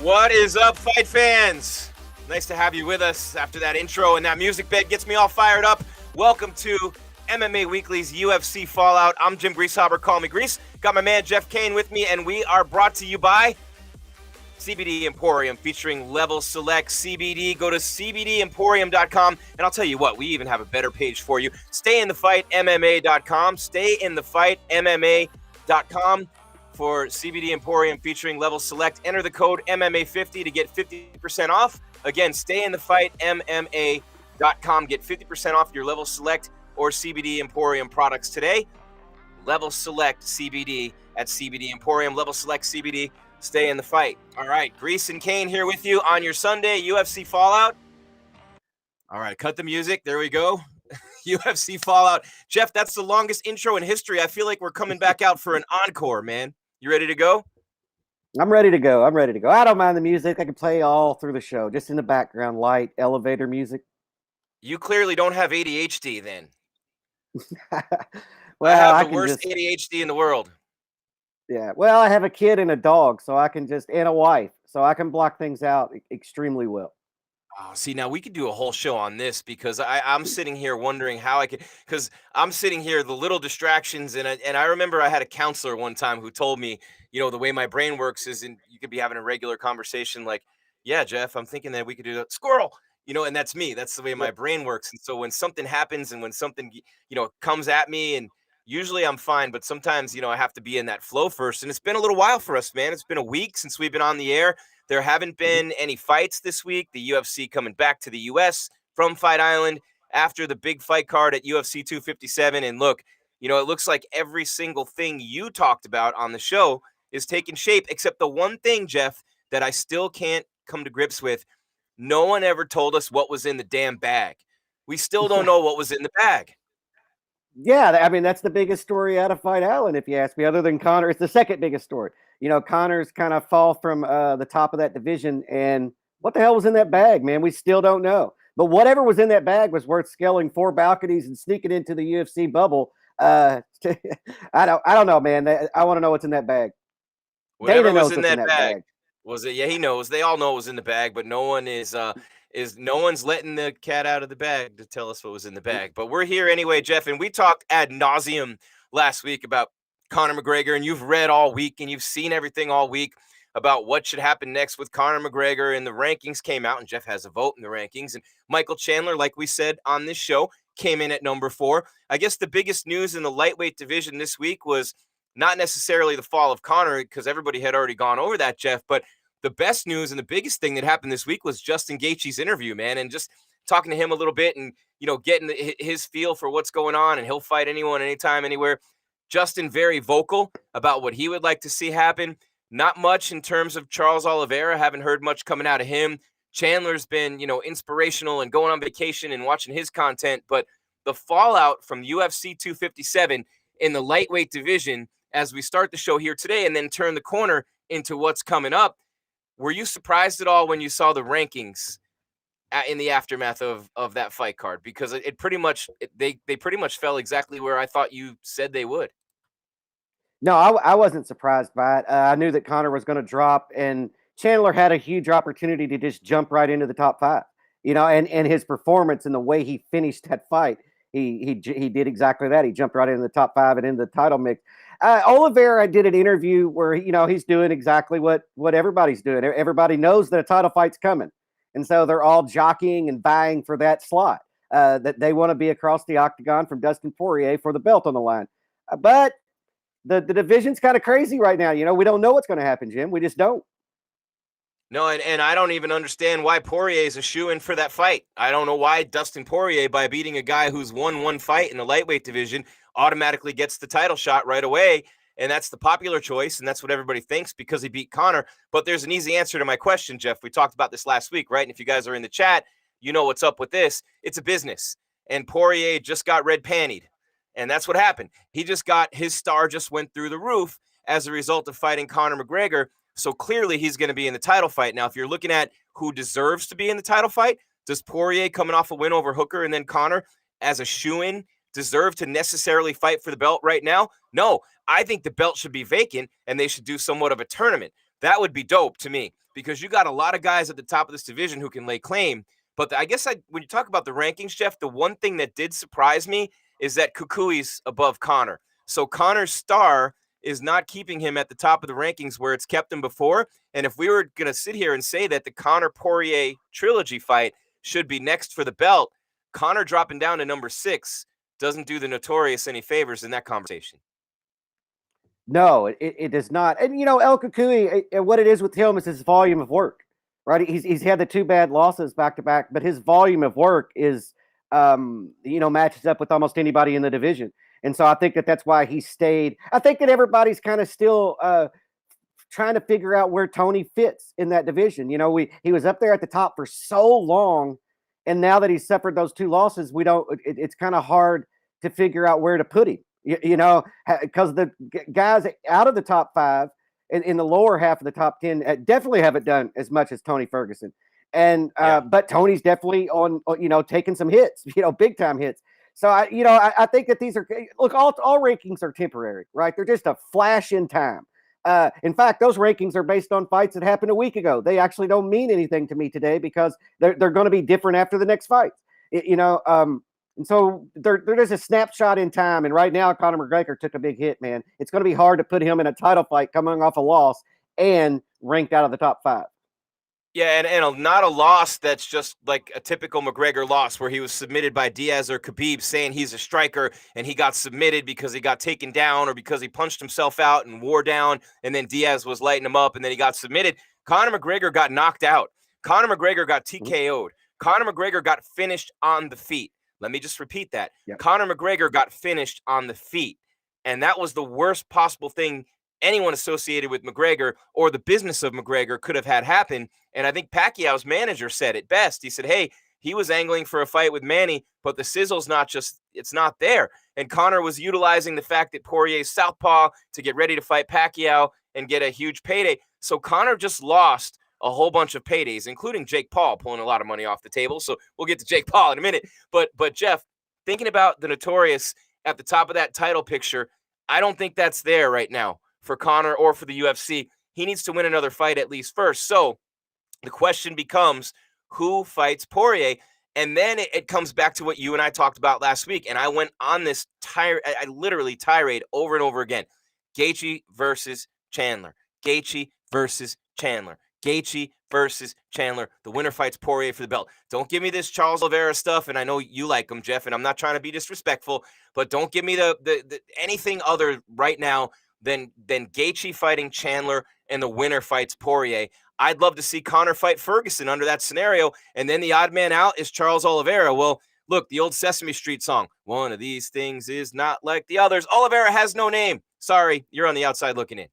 What is up, fight fans? Nice to have you with us after that intro, and that music bed gets me all fired up. Welcome to MMA Weekly's UFC Fallout. I'm Jim Grieshaber, call me Grease. Got my man Jeff Cain with me, and we are brought to you by CBD Emporium, featuring Level Select CBD. Go to cbdemporium.com, and I'll tell you what, we even have a better page for you. StayInTheFightMMA.com, StayInTheFightMMA.com. for CBD Emporium featuring Level Select. Enter the code MMA50 to get 50% off. Again, StayInTheFightMMA.com. Get 50% off your Level Select or CBD Emporium products today. Level Select CBD at CBD Emporium. Level Select CBD. Stay in the fight. All right, Grease and Cain here with you on your Sunday UFC Fallout. All right, cut the music. There we go. UFC Fallout. Jeff, that's the longest intro in history. I feel like we're coming back out for an encore, man. You ready to go? I'm ready to go. I don't mind the music. I can play all through the show, just in the background, light elevator music. You clearly don't have ADHD then. Well, I have the worst ADHD in the world. Yeah, well, I have a kid and a dog, so I can and a wife, so I can block things out extremely well. Oh, see, now we could do a whole show on this because I'm sitting here wondering how I could, because I'm sitting here, the little distractions. And I remember I had a counselor one time who told me, the way my brain works is, and you could be having a regular conversation like, yeah, Jeff, I'm thinking that we could do that. Squirrel, and that's me. That's the way my brain works. And so when something happens and when something, comes at me, and usually I'm fine, but sometimes, I have to be in that flow first. And it's been a little while for us, man. It's been a week since we've been on the air. There haven't been any fights this week. The UFC coming back to the U.S. from Fight Island after the big fight card at UFC 257. And look, it looks like every single thing you talked about on the show is taking shape, except the one thing, Jeff, that I still can't come to grips with. No one ever told us what was in the damn bag. We still don't know what was in the bag. Yeah, I mean, that's the biggest story out of Fight Island, if you ask me, other than Conor. It's the second biggest story. Conor's kind of fall from the top of that division, and what the hell was in that bag, man? We still don't know. But whatever was in that bag was worth scaling 4 balconies and sneaking into the UFC bubble. I don't know, man. I want to know what's in that bag. Whatever was in that bag. Was it? Yeah, he knows. They all know it was in the bag, but no one is no one's letting the cat out of the bag to tell us what was in the bag. But we're here anyway, Jeff, and we talked ad nauseum last week about Conor McGregor, and you've read all week and you've seen everything all week about what should happen next with Conor McGregor, and the rankings came out, and Jeff has a vote in the rankings, and Michael Chandler, like we said on this show, came in at number 4. I guess the biggest news in the lightweight division this week was not necessarily the fall of Conor, because everybody had already gone over that, Jeff, but the best news and the biggest thing that happened this week was Justin Gaethje's interview, man, and just talking to him a little bit and, getting his feel for what's going on, and he'll fight anyone, anytime, anywhere. Justin very vocal about what he would like to see happen. Not much in terms of Charles Oliveira. Haven't heard much coming out of him. Chandler's been, inspirational and going on vacation and watching his content. But the fallout from UFC 257 in the lightweight division as we start the show here today and then turn the corner into what's coming up. Were you surprised at all when you saw the rankings in the aftermath of that fight card? Because they pretty much fell exactly where I thought you said they would. No, I wasn't surprised by it. I knew that Conor was going to drop, and Chandler had a huge opportunity to just jump right into the top 5. And his performance and the way he finished that fight, he did exactly that. He jumped right into the top 5 and into the title mix. Oliveira did an interview where he's doing exactly what everybody's doing. Everybody knows that a title fight's coming, and so they're all jockeying and vying for that slot. That they want to be across the octagon from Dustin Poirier for the belt on the line, but the division's kind of crazy right now. We don't know what's going to happen, Jim. We just don't. No, and I don't even understand why Poirier is a shoo-in for that fight. I don't know why Dustin Poirier, by beating a guy who's won one fight in the lightweight division, automatically gets the title shot right away. And that's the popular choice, and that's what everybody thinks because he beat Conor. But there's an easy answer to my question, Jeff. We talked about this last week, right? And if you guys are in the chat, you know what's up with this. It's a business. And Poirier just got red pantied. And that's what happened. His star just went through the roof as a result of fighting Conor McGregor. So clearly he's going to be in the title fight. Now, if you're looking at who deserves to be in the title fight, does Poirier, coming off a win over Hooker and then Conor, as a shoo-in, deserve to necessarily fight for the belt right now? No, I think the belt should be vacant and they should do somewhat of a tournament. That would be dope to me, because you got a lot of guys at the top of this division who can lay claim. But I guess when you talk about the rankings, Jeff, the one thing that did surprise me is that Kukui's above Conor. So Conor's star is not keeping him at the top of the rankings where it's kept him before. And if we were going to sit here and say that the Conor-Poirier trilogy fight should be next for the belt, Conor dropping down to number 6 doesn't do the Notorious any favors in that conversation. No, it does not. And, El Kukui, what it is with him is his volume of work, right? He's had the 2 bad losses back to back, but his volume of work is, matches up with almost anybody in the division. And so I think that's why he stayed. I think that everybody's kind of still trying to figure out where Tony fits in that division. He was up there at the top for so long, and now that he's suffered those 2 losses, it's kind of hard to figure out where to put him. Because the guys out of the top 5 in the lower half of the top 10 definitely haven't done as much as Tony Ferguson. And but Tony's definitely on taking some hits, big time hits. So I think that these are, look, all rankings are temporary, right? They're just a flash in time. In fact, those rankings are based on fights that happened a week ago. They actually don't mean anything to me today because they're going to be different after the next fight. And so they're just a snapshot in time. And right now, Conor McGregor took a big hit, man. It's going to be hard to put him in a title fight coming off a loss and ranked out of the top 5. Yeah, and not a loss that's just like a typical McGregor loss where he was submitted by Diaz or Khabib saying he's a striker and he got submitted because he got taken down or because he punched himself out and wore down, and then Diaz was lighting him up and then he got submitted. Conor McGregor got knocked out. Conor McGregor got TKO'd. Conor McGregor got finished on the feet. Let me just repeat that. Yep. Conor McGregor got finished on the feet, and that was the worst possible thing anyone associated with McGregor or the business of McGregor could have had happen. And I think Pacquiao's manager said it best. He said, hey, he was angling for a fight with Manny, but the sizzle's it's not there. And Conor was utilizing the fact that Poirier's southpaw to get ready to fight Pacquiao and get a huge payday. So Conor just lost a whole bunch of paydays, including Jake Paul pulling a lot of money off the table. So we'll get to Jake Paul in a minute. But Jeff, thinking about the Notorious at the top of that title picture, I don't think that's there right now for Conor or for the UFC. He needs to win another fight at least first. So the question becomes, who fights Poirier? And then it comes back to what you and I talked about last week. And I went on this I literally tirade over and over again. Gaethje versus Chandler. Gaethje versus Chandler. Gaethje versus Chandler. The winner fights Poirier for the belt. Don't give me this Charles Oliveira stuff, and I know you like him, Jeff, and I'm not trying to be disrespectful, but don't give me the anything other right now than Gaethje fighting Chandler and the winner fights Poirier. I'd love to see Conor fight Ferguson under that scenario, and then the odd man out is Charles Oliveira. Well, look, the old Sesame Street song, one of these things is not like the others. Oliveira has no name. Sorry, you're on the outside looking in.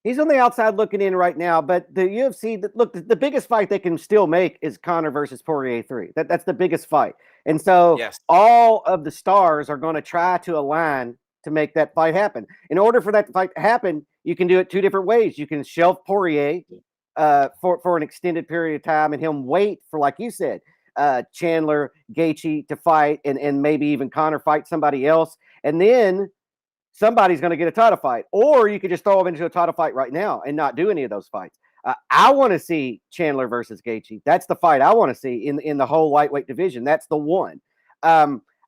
He's on the outside looking in right now, but the UFC, look, the biggest fight they can still make is Conor versus Poirier 3. That's the biggest fight. And so all of the stars are going to try to align to make that fight happen. In order for that fight to happen, you can do it 2 different ways. You can shelf Poirier for an extended period of time and him wait for, like you said, Chandler, Gaethje to fight and maybe even Conor fight somebody else. And then somebody's going to get a title fight, or you could just throw them into a title fight right now and not do any of those fights. I want to see Chandler versus Gaethje. That's the fight I want to see in the whole lightweight division. That's the one.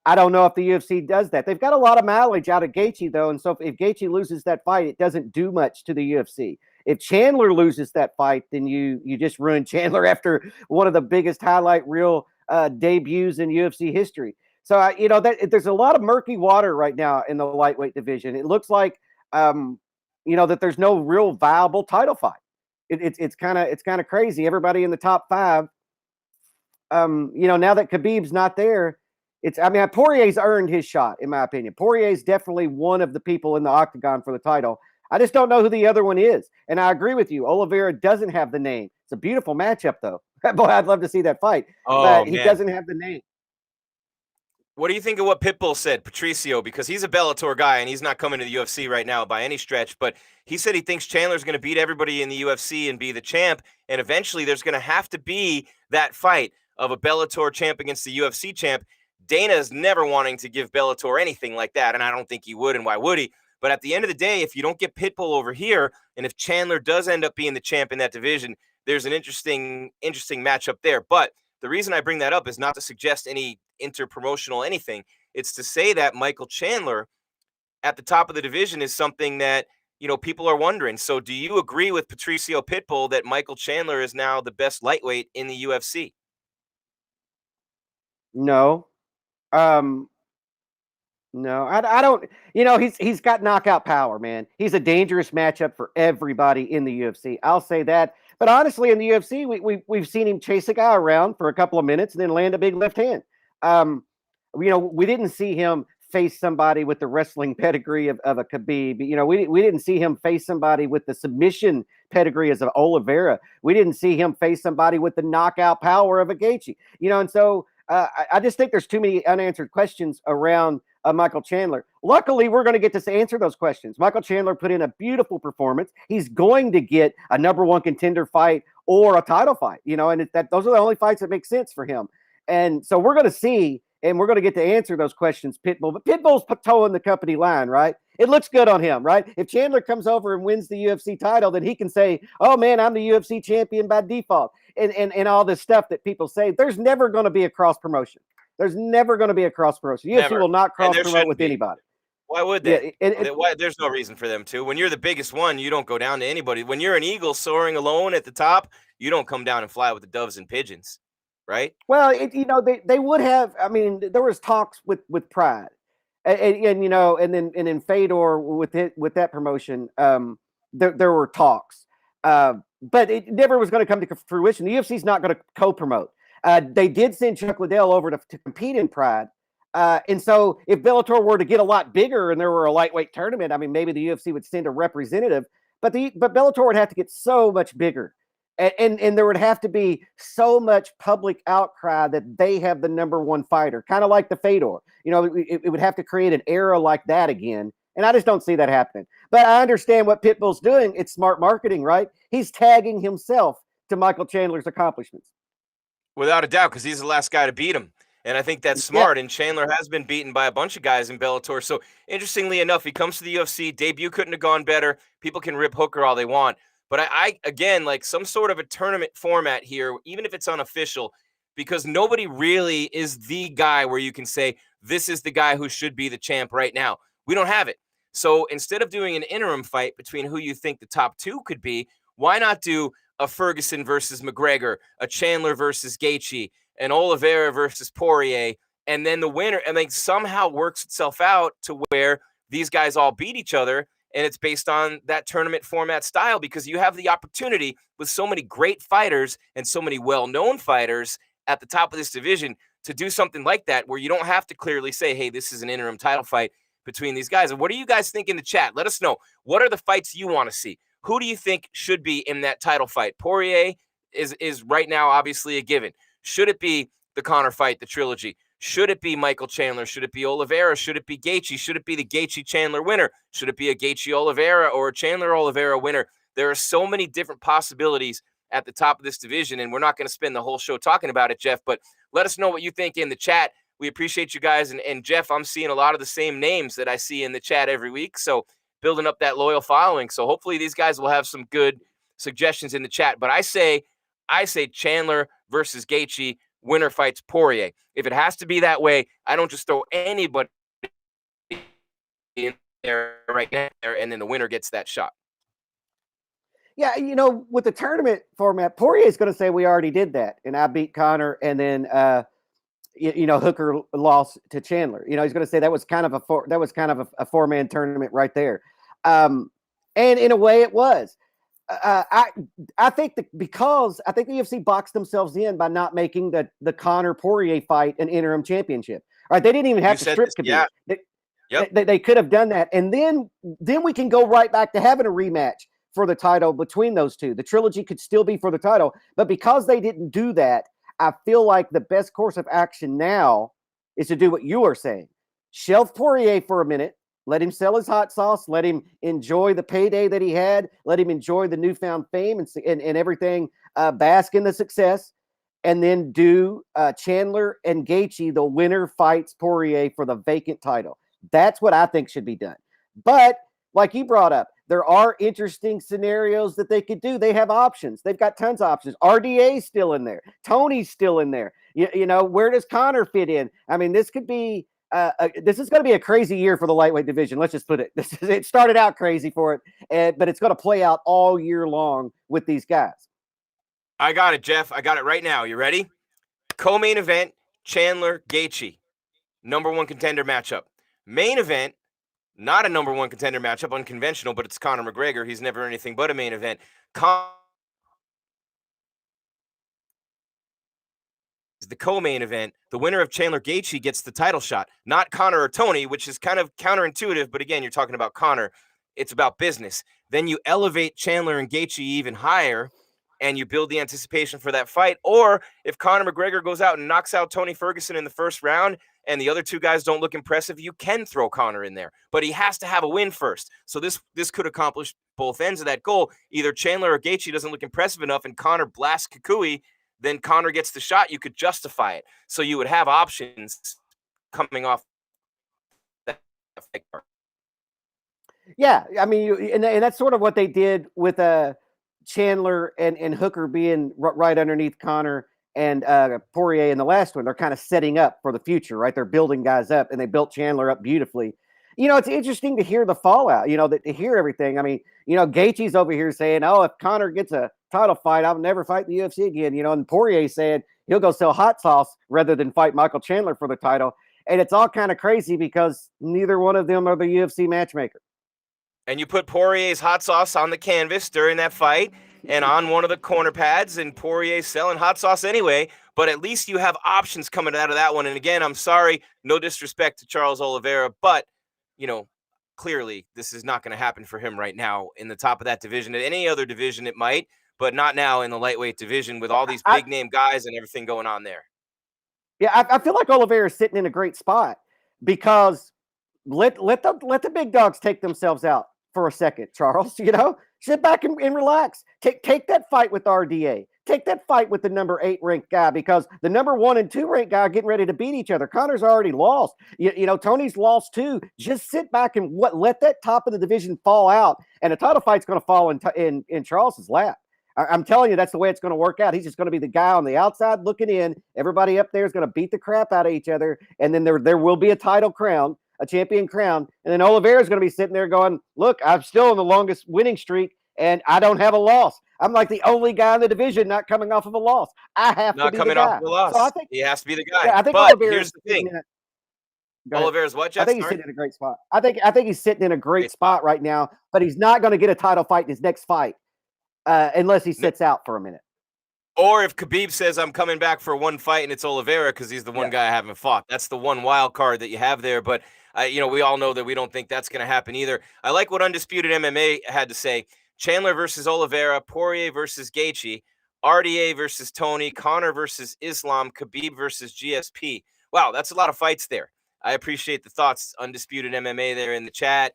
I don't know if the UFC does that. They've got a lot of mileage out of Gaethje, though, and so if Gaethje loses that fight, it doesn't do much to the UFC. If Chandler loses that fight, then you just ruined Chandler after one of the biggest highlight reel debuts in UFC history. So, there's a lot of murky water right now in the lightweight division. It looks like, that there's no real viable title fight. It's kind of crazy. Everybody in the top 5, now that Khabib's not there, Poirier's earned his shot, in my opinion. Poirier's definitely one of the people in the octagon for the title. I just don't know who the other one is. And I agree with you. Oliveira doesn't have the name. It's a beautiful matchup, though. Boy, I'd love to see that fight. But he doesn't have the name. What do you think of what Pitbull said, Patricio? Because he's a Bellator guy and he's not coming to the UFC right now by any stretch, but he said he thinks Chandler's going to beat everybody in the UFC and be the champ, and eventually there's going to have to be that fight of a Bellator champ against the UFC champ. Dana is never wanting to give Bellator anything like that, and I don't think he would, and why would he? But at the end of the day, if you don't get Pitbull over here, and if Chandler does end up being the champ in that division, there's an interesting matchup there. But the reason I bring that up is not to suggest any interpromotional anything. It's to say that Michael Chandler at the top of the division is something that, people are wondering. So do you agree with Patricio Pitbull that Michael Chandler is now the best lightweight in the UFC? No. No, I don't. He's got knockout power, man. He's a dangerous matchup for everybody in the UFC. I'll say that. But honestly, in the UFC, we've seen him chase a guy around for a couple of minutes and then land a big left hand. We didn't see him face somebody with the wrestling pedigree of a Khabib. We didn't see him face somebody with the submission pedigree as of Oliveira. We didn't see him face somebody with the knockout power of a Gaethje. And so I just think there's too many unanswered questions around Michael Chandler. Luckily, we're going to get to answer those questions. Michael Chandler put in a beautiful performance. He's going to get a number one contender fight or a title fight, and those are the only fights that make sense for him. And so we're going to see, and we're going to get to answer those questions, Pitbull. But Pitbull's toeing the company line, right? It looks good on him, right? If Chandler comes over and wins the UFC title, then he can say, oh, man, I'm the UFC champion by default. And all this stuff that people say. There's never going to be a cross promotion. There's never going to be a cross promotion. UFC will not cross promote with anybody. Why would they? Yeah, there's no reason for them to. When you're the biggest one, you don't go down to anybody. When you're an eagle soaring alone at the top, you don't come down and fly with the doves and pigeons, right? Well, they would have. I mean, there was talks with Pride, and then in Fedor with that promotion, there were talks, but it never was going to come to fruition. The UFC's not going to co-promote. They did send Chuck Liddell over to compete in Pride. And so if Bellator were to get a lot bigger and there were a lightweight tournament, I mean, maybe the UFC would send a representative, but Bellator would have to get so much bigger. And there would have to be so much public outcry that they have the number one fighter, kind of like the Fedor. It would have to create an era like that again. And I just don't see that happening. But I understand what Pitbull's doing. It's smart marketing, right? He's tagging himself to Michael Chandler's accomplishments. Without a doubt, because he's the last guy to beat him. And I think that's smart. Yeah. And Chandler has been beaten by a bunch of guys in Bellator. So interestingly enough, he comes to the UFC. Debut couldn't have gone better. People can rip Hooker all they want. But I again, like some sort of a tournament format here, even if it's unofficial, because nobody really is the guy where you can say, this is the guy who should be the champ right now. We don't have it. So instead of doing an interim fight between who you think the top two could be, why not do a Ferguson versus McGregor, a Chandler versus Gaethje, an Oliveira versus Poirier, and then the winner, and like somehow works itself out to where these guys all beat each other, and it's based on that tournament format style, because you have the opportunity with so many great fighters and so many well-known fighters at the top of this division to do something like that, where you don't have to clearly say, hey, this is an interim title fight between these guys. And what do you guys think in the chat? Let us know. What are the fights you want to see? Who do you think should be in that title fight? Poirier is right now obviously a given. Should it be the Conor fight, the trilogy? Should it be Michael Chandler? Should it be Oliveira? Should it be Gaethje? Should it be the Gaethje-Chandler winner? Should it be a Gaethje-Oliveira or a Chandler-Oliveira winner? There are so many different possibilities at the top of this division, and we're not going to spend the whole show talking about it, Jeff, but let us know what you think in the chat. We appreciate you guys. And Jeff, I'm seeing a lot of the same names that I see in the chat every week, so building up that loyal following. So hopefully these guys will have some good suggestions in the chat. But I say Chandler versus Gaethje, winner fights Poirier. If it has to be that way, I don't just throw anybody in there right now, and then the winner gets that shot. Yeah, with the tournament format, Poirier is going to say we already did that, and I beat Conor, and then Hooker lost to Chandler. He's going to say that was kind of a four-man tournament right there, and in a way it was. I think because I think the UFC boxed themselves in by not making the Conor Poirier fight an interim championship. All right, they didn't even have to strip Khabib. Yeah. They could have done that, and then we can go right back to having a rematch for the title between those two. The trilogy could still be for the title, but because they didn't do that, I feel like the best course of action now is to do what you are saying. Shelf Poirier for a minute. Let him sell his hot sauce. Let him enjoy the payday that he had. Let him enjoy the newfound fame and everything. Bask in the success. And then do Chandler and Gaethje, the winner fights Poirier for the vacant title. That's what I think should be done. But like you brought up, there are interesting scenarios that they could do. They have options. They've got tons of options. RDA's still in there. Tony's still in there. You know, where does Conor fit in? I mean, this could be this is going to be a crazy year for the lightweight division. Let's just put it. It started out crazy for it, but it's going to play out all year long with these guys. I got it, Jeff. I got it right now. You ready? Co-main event, Chandler, Gaethje. Number one contender matchup. Main event, not a number one contender matchup, unconventional, but it's Conor McGregor. He's never anything but a main event. The co-main event, the winner of Chandler Gaethje gets the title shot, not Conor or Tony, which is kind of counterintuitive, but again, you're talking about Conor. It's about business. Then you elevate Chandler and Gaethje even higher, and you build the anticipation for that fight. Or if Conor McGregor goes out and knocks out Tony Ferguson in the first round and the other two guys don't look impressive, you can throw Conor in there. But he has to have a win first. So this could accomplish both ends of that goal. Either Chandler or Gaethje doesn't look impressive enough and Conor blasts Kukui, then Conor gets the shot. You could justify it. So you would have options coming off that fight card. Yeah, I mean, and that's sort of what they did with Chandler and Hooker being right underneath Conor and Poirier in the last one. They're kind of setting up for the future, right? They're building guys up, and they built Chandler up beautifully. You know, it's interesting to hear the fallout, you know, to hear everything. I mean, you know, Gaethje's over here saying, oh, if Conor gets a title fight, I'll never fight the UFC again, you know, and Poirier saying he'll go sell hot sauce rather than fight Michael Chandler for the title. And it's all kind of crazy because neither one of them are the UFC matchmaker. And you put Poirier's hot sauce on the canvas during that fight and on one of the corner pads, and Poirier's selling hot sauce anyway, but at least you have options coming out of that one. And again, I'm sorry, no disrespect to Charles Oliveira, but, you know, clearly this is not going to happen for him right now in the top of that division. In any other division, it might, but not now in the lightweight division with all these big name guys and everything going on there. Yeah, I feel like Oliveira is sitting in a great spot because let the big dogs take themselves out for a second, Charles. You know, sit back and relax. Take that fight with RDA. Take that fight with the number 8 ranked guy because the number 1 and 2 ranked guy are getting ready to beat each other. Conor's already lost. You know, Tony's lost too. Just sit back and let that top of the division fall out, and the title fight's going to fall in Charles's lap. I'm telling you, that's the way it's going to work out. He's just going to be the guy on the outside looking in. Everybody up there is going to beat the crap out of each other, and then there will be a title crown, a champion crown, and then Oliveira is going to be sitting there going, look, I'm still in the longest winning streak, and I don't have a loss. I'm like the only guy in the division not coming off of a loss. I have to be the guy. Not coming off of a loss. So I think he has to be the guy. Yeah, I think but Oliveira's here's the thing. Oliveira's what, Jeff? I think he's sitting in a great spot. I think he's sitting in a great spot right now, but he's not going to get a title fight in his next fight unless he sits out for a minute. Or if Khabib says, I'm coming back for one fight and it's Oliveira because he's the one guy I haven't fought. That's the one wild card that you have there. But, you know, we all know that we don't think that's going to happen either. I like what Undisputed MMA had to say. Chandler versus Oliveira, Poirier versus Gaethje, RDA versus Tony, Conor versus Islam, Khabib versus GSP. Wow, that's a lot of fights there. I appreciate the thoughts, Undisputed MMA there in the chat.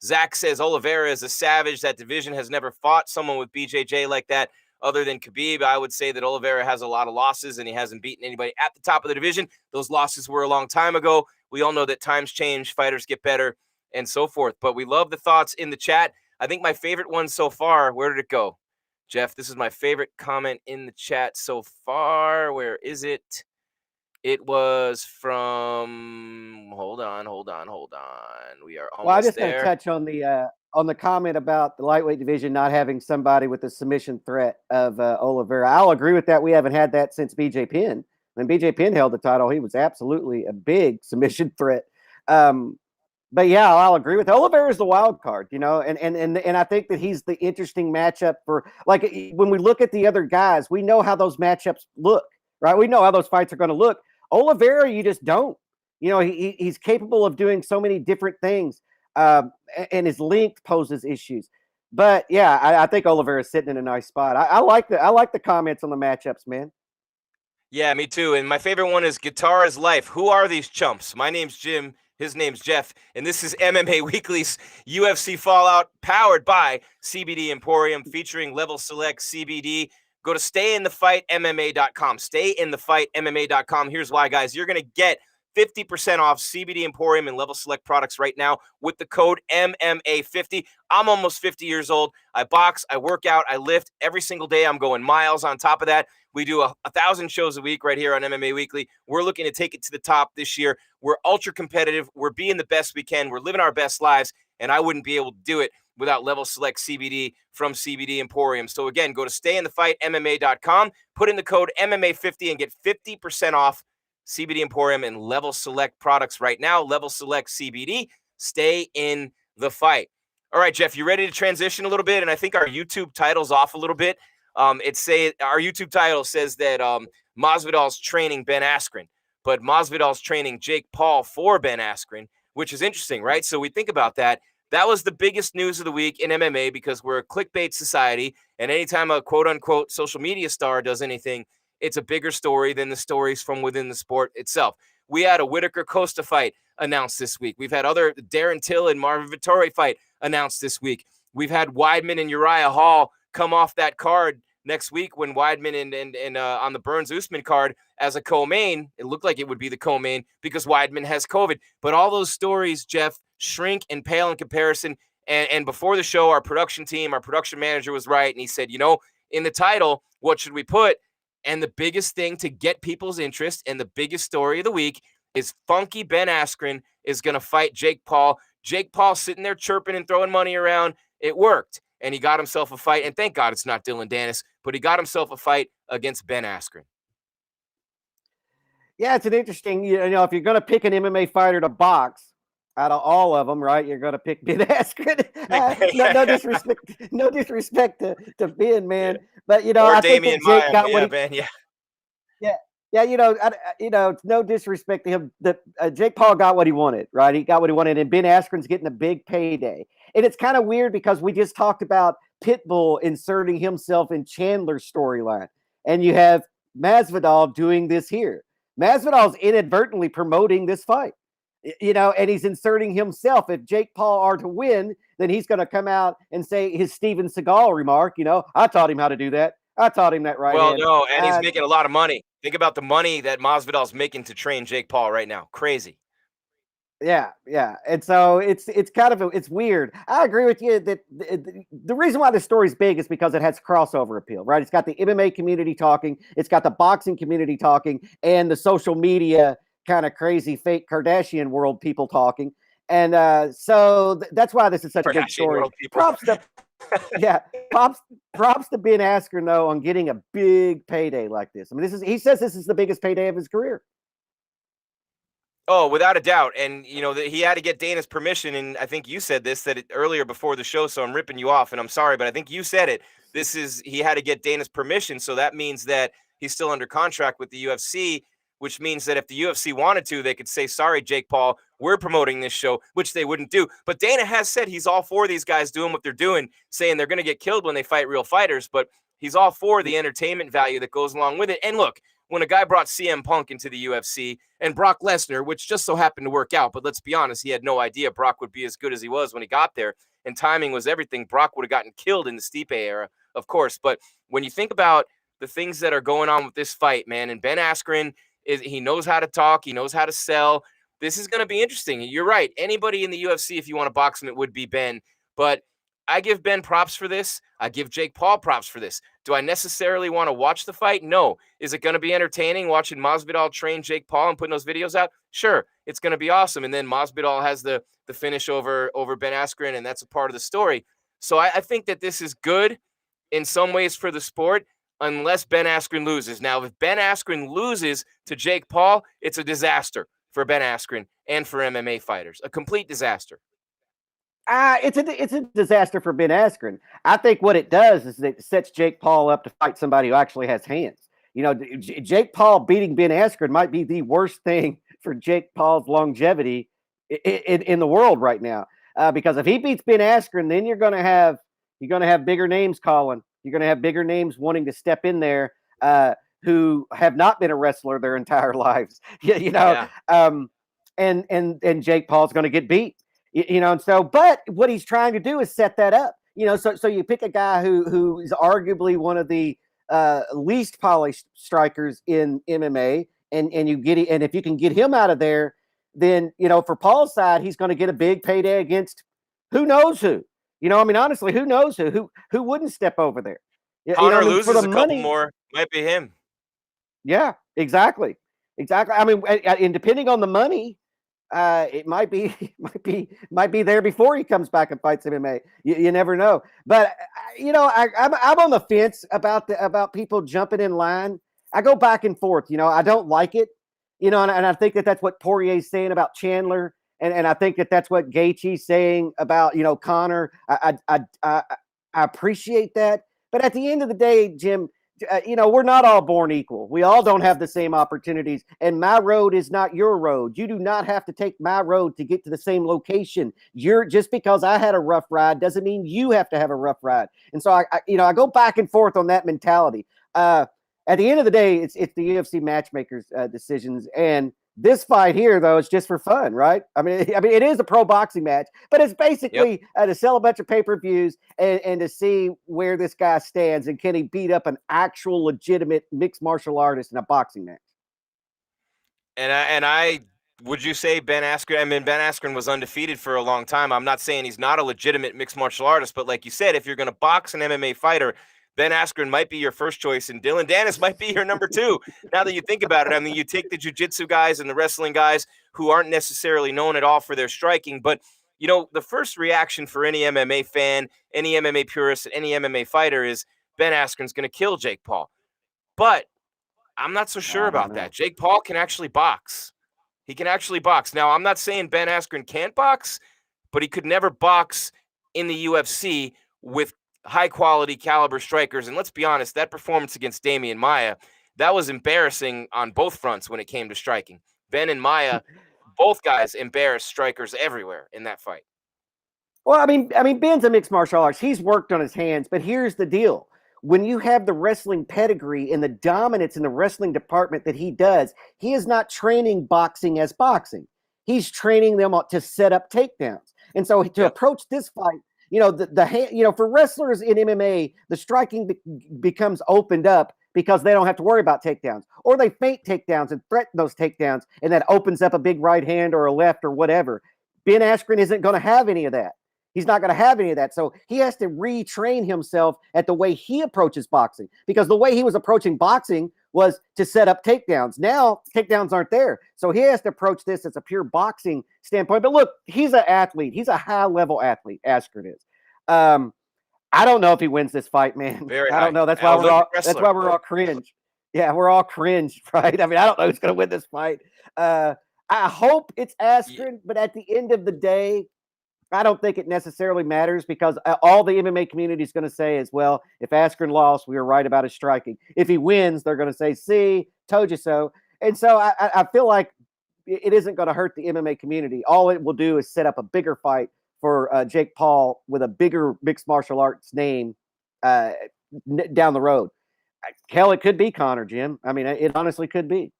Zach says Oliveira is a savage. That division has never fought someone with BJJ like that other than Khabib. I would say that Oliveira has a lot of losses and he hasn't beaten anybody at the top of the division. Those losses were a long time ago. We all know that times change, fighters get better, and so forth. But we love the thoughts in the chat. I think my favorite one so far, where did it go? Jeff, this is my favorite comment in the chat so far. Where is it? It was from, hold on. We are almost there. Well, I just want to touch on the comment about the lightweight division not having somebody with a submission threat of Oliveira. I'll agree with that. We haven't had that since BJ Penn. When BJ Penn held the title, he was absolutely a big submission threat. But yeah, I'll agree with Oliveira is the wild card, you know, and I think that he's the interesting matchup for, like, when we look at the other guys, we know how those matchups look, right? We know how those fights are going to look. Oliveira, you just don't. You know, he's capable of doing so many different things, and his length poses issues. But yeah, I think Oliveira is sitting in a nice spot. I like the comments on the matchups, man. Yeah, me too. And my favorite one is Guitar is Life. Who are these chumps? My name's Jim. His name's Jeff. And this is MMA Weekly's UFC Fallout, powered by CBD Emporium, featuring Level Select CBD. Go to stayinthefightmma.com. Stayinthefightmma.com. Here's why, guys. You're going to get 50% off CBD Emporium and Level Select products right now with the code MMA50. I'm almost 50 years old. I box, I work out, I lift every single day. I'm going miles on top of that. We do 1,000 shows a week right here on MMA Weekly. We're looking to take it to the top this year. We're ultra competitive. We're being the best we can. We're living our best lives, and I wouldn't be able to do it without Level Select CBD from CBD Emporium. So again, go to stayinthefightmma.com, put in the code MMA50 and get 50% off CBD Emporium and Level Select products right now. Level Select CBD. Stay in the fight. All right, Jeff, you ready to transition a little bit? And I think our YouTube title's off a little bit. Our YouTube title says that Masvidal's training Ben Askren, but Masvidal's training Jake Paul for Ben Askren, which is interesting, right? So we think about that. That was the biggest news of the week in MMA because we're a clickbait society, and anytime a quote-unquote social media star does anything, it's a bigger story than the stories from within the sport itself. We had a Whitaker-Costa fight announced this week. We've had other Darren Till and Marvin Vettori fight announced this week. We've had Weidman and Uriah Hall come off that card next week when Weidman and on the Burns-Usman card as a co-main. It looked like it would be the co-main because Weidman has COVID. But all those stories, Jeff, shrink and pale in comparison. And before the show, our production manager was right. And he said, in the title, what should we put? And the biggest thing to get people's interest and the biggest story of the week is Funky Ben Askren is going to fight Jake Paul. Jake Paul sitting there chirping and throwing money around. It worked. And he got himself a fight. And thank God it's not Dylan Dennis, but he got himself a fight against Ben Askren. Yeah, it's an interesting, if you're going to pick an MMA fighter to box, out of all of them, right, you're going to pick Ben Askren. No disrespect to Ben, man. But, I think that Jake got what Ben, no disrespect to him. Jake Paul got what he wanted, right? He got what he wanted, and Ben Askren's getting a big payday. And it's kind of weird because we just talked about Pitbull inserting himself in Chandler's storyline, and you have Masvidal doing this here. Masvidal's inadvertently promoting this fight, and he's inserting himself. If Jake Paul are to win, then he's going to come out and say his Steven Seagal remark, I taught him how to do that. I taught him that right. Well, no, and he's making a lot of money. Think about the money that Masvidal's making to train Jake Paul right now. Crazy. Yeah. And so it's it's weird. I agree with you that the reason why this story is big is because it has crossover appeal, right? It's got the MMA community talking, it's got the boxing community talking, and the social media kind of crazy fake Kardashian world people talking. And so that's why this is such a big story. Props to Ben Askren though on getting a big payday like this. I mean, he says this is the biggest payday of his career. Oh, without a doubt. And, he had to get Dana's permission. And I think you said this earlier before the show. So I'm ripping you off and I'm sorry, but I think you said it. He had to get Dana's permission. So that means that he's still under contract with the UFC, which means that if the UFC wanted to, they could say, sorry, Jake Paul, we're promoting this show, which they wouldn't do. But Dana has said he's all for these guys doing what they're doing, saying they're going to get killed when they fight real fighters. But he's all for the entertainment value that goes along with it. And look, when a guy brought CM Punk into the UFC and Brock Lesnar, which just so happened to work out, but let's be honest, he had no idea Brock would be as good as he was when he got there, and timing was everything. Brock would have gotten killed in the Stipe era, of course. But when you think about the things that are going on with this fight, man, and Ben Askren, he knows how to talk, he knows how to sell. This is going to be interesting. You're right. Anybody in the UFC, if you want to box him, it would be Ben. But I give Ben props for this. I give Jake Paul props for this. Do I necessarily want to watch the fight? No. Is it going to be entertaining watching Masvidal train Jake Paul and putting those videos out? Sure. It's going to be awesome. And then Masvidal has the finish over Ben Askren, and that's a part of the story. So I think that this is good in some ways for the sport, unless Ben Askren loses. Now, if Ben Askren loses to Jake Paul, it's a disaster for Ben Askren and for MMA fighters. A complete disaster. It's a disaster for Ben Askren. I think what it does is it sets Jake Paul up to fight somebody who actually has hands. Jake Paul beating Ben Askren might be the worst thing for Jake Paul's longevity in the world right now. Because if he beats Ben Askren, then you're going to have bigger names calling. You're going to have bigger names wanting to step in there. who have not been a wrestler their entire lives. And Jake Paul's going to get beat. And so, but what he's trying to do is set that up. So you pick a guy who is arguably one of the least polished strikers in MMA, and you get it, and if you can get him out of there, then for Paul's side, he's going to get a big payday against who knows who. Honestly, who knows who wouldn't step over there? Conor loses a couple more, might be him. Yeah, exactly. And depending on the money, it might be there before he comes back and fights MMA. You never know. But I'm on the fence about people jumping in line. I go back and forth. I don't like it. And I think that's what Poirier's saying about Chandler, and I think that's what Gaethje's saying about Conor. I appreciate that, but at the end of the day, Jim, we're not all born equal. We all don't have the same opportunities, and my road is not your road. You do not have to take my road to get to the same location. Just because I had a rough ride doesn't mean you have to have a rough ride. And so I go back and forth on that mentality. At the end of the day, it's the UFC matchmakers' decisions. And this fight here, though, is just for fun, right? I mean, it is a pro boxing match, but it's basically to sell a bunch of pay-per-views and to see where this guy stands and can he beat up an actual legitimate mixed martial artist in a boxing match. And I would you say Ben Askren? I mean, Ben Askren was undefeated for a long time. I'm not saying he's not a legitimate mixed martial artist, but like you said, if you're going to box an MMA fighter, Ben Askren might be your first choice, and Dylan Dennis might be your number two. Now that you think about it, I mean, you take the jiu-jitsu guys and the wrestling guys who aren't necessarily known at all for their striking, but, the first reaction for any MMA fan, any MMA purist, any MMA fighter is Ben Askren's going to kill Jake Paul. But I'm not so sure about that. Jake Paul can actually box. He can actually box. Now, I'm not saying Ben Askren can't box, but he could never box in the UFC with high-quality caliber strikers. And let's be honest, that performance against Damian Maia, that was embarrassing on both fronts when it came to striking. Ben and Maia, both guys embarrassed strikers everywhere in that fight. Well, I mean, Ben's a mixed martial artist. He's worked on his hands, but here's the deal. When you have the wrestling pedigree and the dominance in the wrestling department that he does, he is not training boxing as boxing. He's training them to set up takedowns. And so to approach this fight, for wrestlers in MMA, the striking becomes opened up because they don't have to worry about takedowns, or they feint takedowns and threaten those takedowns, and that opens up a big right hand or a left or whatever. Ben Askren isn't going to have any of that. He's not going to have any of that. So he has to retrain himself at the way he approaches boxing, because the way he was approaching boxing was to set up takedowns. Now takedowns aren't there. So he has to approach this as a pure boxing standpoint. But look, he's an athlete. He's a high-level athlete, Askren is. I don't know if he wins this fight, man. I don't know. That's why we're all cringe. Yeah, we're all cringe, right? I mean, I don't know who's going to win this fight. I hope it's Askren, but at the end of the day, I don't think it necessarily matters, because all the MMA community is going to say is, well, if Askren lost, we were right about his striking. If he wins, they're going to say, see, told you so. And so I feel like it isn't going to hurt the MMA community. All it will do is set up a bigger fight for Jake Paul with a bigger mixed martial arts name down the road. Hell, it could be Conor, Jim. I mean, it honestly could be.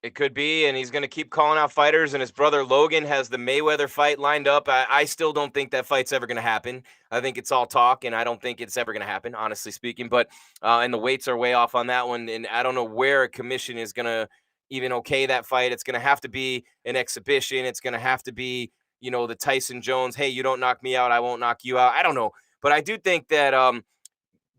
It could be, and he's going to keep calling out fighters, and his brother Logan has the Mayweather fight lined up. I still don't think that fight's ever going to happen. I think it's all talk, and I don't think it's ever going to happen, honestly speaking. But and the weights are way off on that one, and I don't know where a commission is going to even okay that fight. It's going to have to be an exhibition. It's going to have to be, the Tyson Jones, hey, you don't knock me out, I won't knock you out. I don't know. But I do think that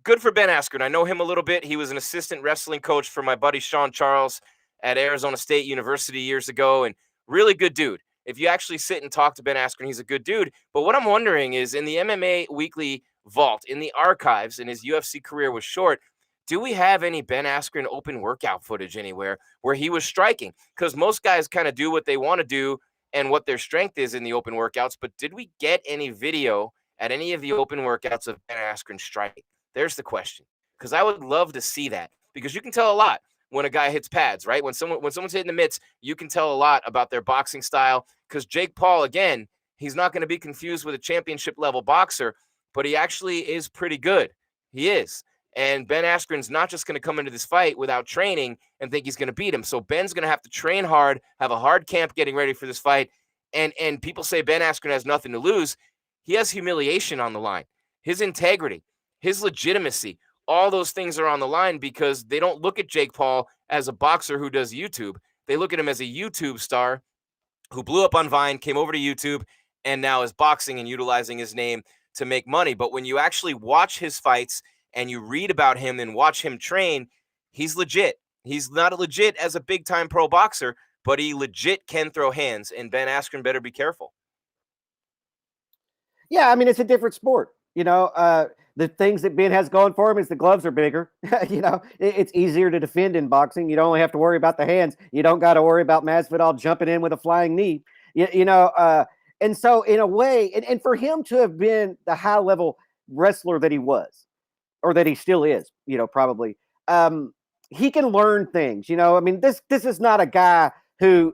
good for Ben Askren. I know him a little bit. He was an assistant wrestling coach for my buddy Sean Charles at Arizona State University years ago, and really good dude. If you actually sit and talk to Ben Askren, he's a good dude. But what I'm wondering is, in the MMA Weekly vault, in the archives, and his UFC career was short, do we have any Ben Askren open workout footage anywhere where he was striking? Because most guys kind of do what they want to do and what their strength is in the open workouts, but did we get any video at any of the open workouts of Ben Askren striking? There's the question, because I would love to see that, because you can tell a lot when a guy hits pads, right? When someone's hitting the mitts, you can tell a lot about their boxing style, because Jake Paul, again, he's not going to be confused with a championship level boxer, but he actually is pretty good. He is. And Ben Askren's not just going to come into this fight without training and think he's going to beat him. So Ben's going to have to train hard, have a hard camp getting ready for this fight. And people say Ben Askren has nothing to lose. He has humiliation on the line, his integrity, his legitimacy. All those things are on the line because they don't look at Jake Paul as a boxer who does YouTube. They look at him as a YouTube star who blew up on Vine, came over to YouTube, and now is boxing and utilizing his name to make money. But when you actually watch his fights and you read about him and watch him train, he's legit. He's not legit as a big-time pro boxer, but he legit can throw hands, and Ben Askren better be careful. Yeah, I mean, it's a different sport. The things that Ben has going for him is the gloves are bigger. It's easier to defend in boxing. You don't only have to worry about the hands. You don't got to worry about Masvidal jumping in with a flying knee. And so in a way, and for him to have been the high-level wrestler that he was, or that he still is, probably, he can learn things. I mean, this is not a guy who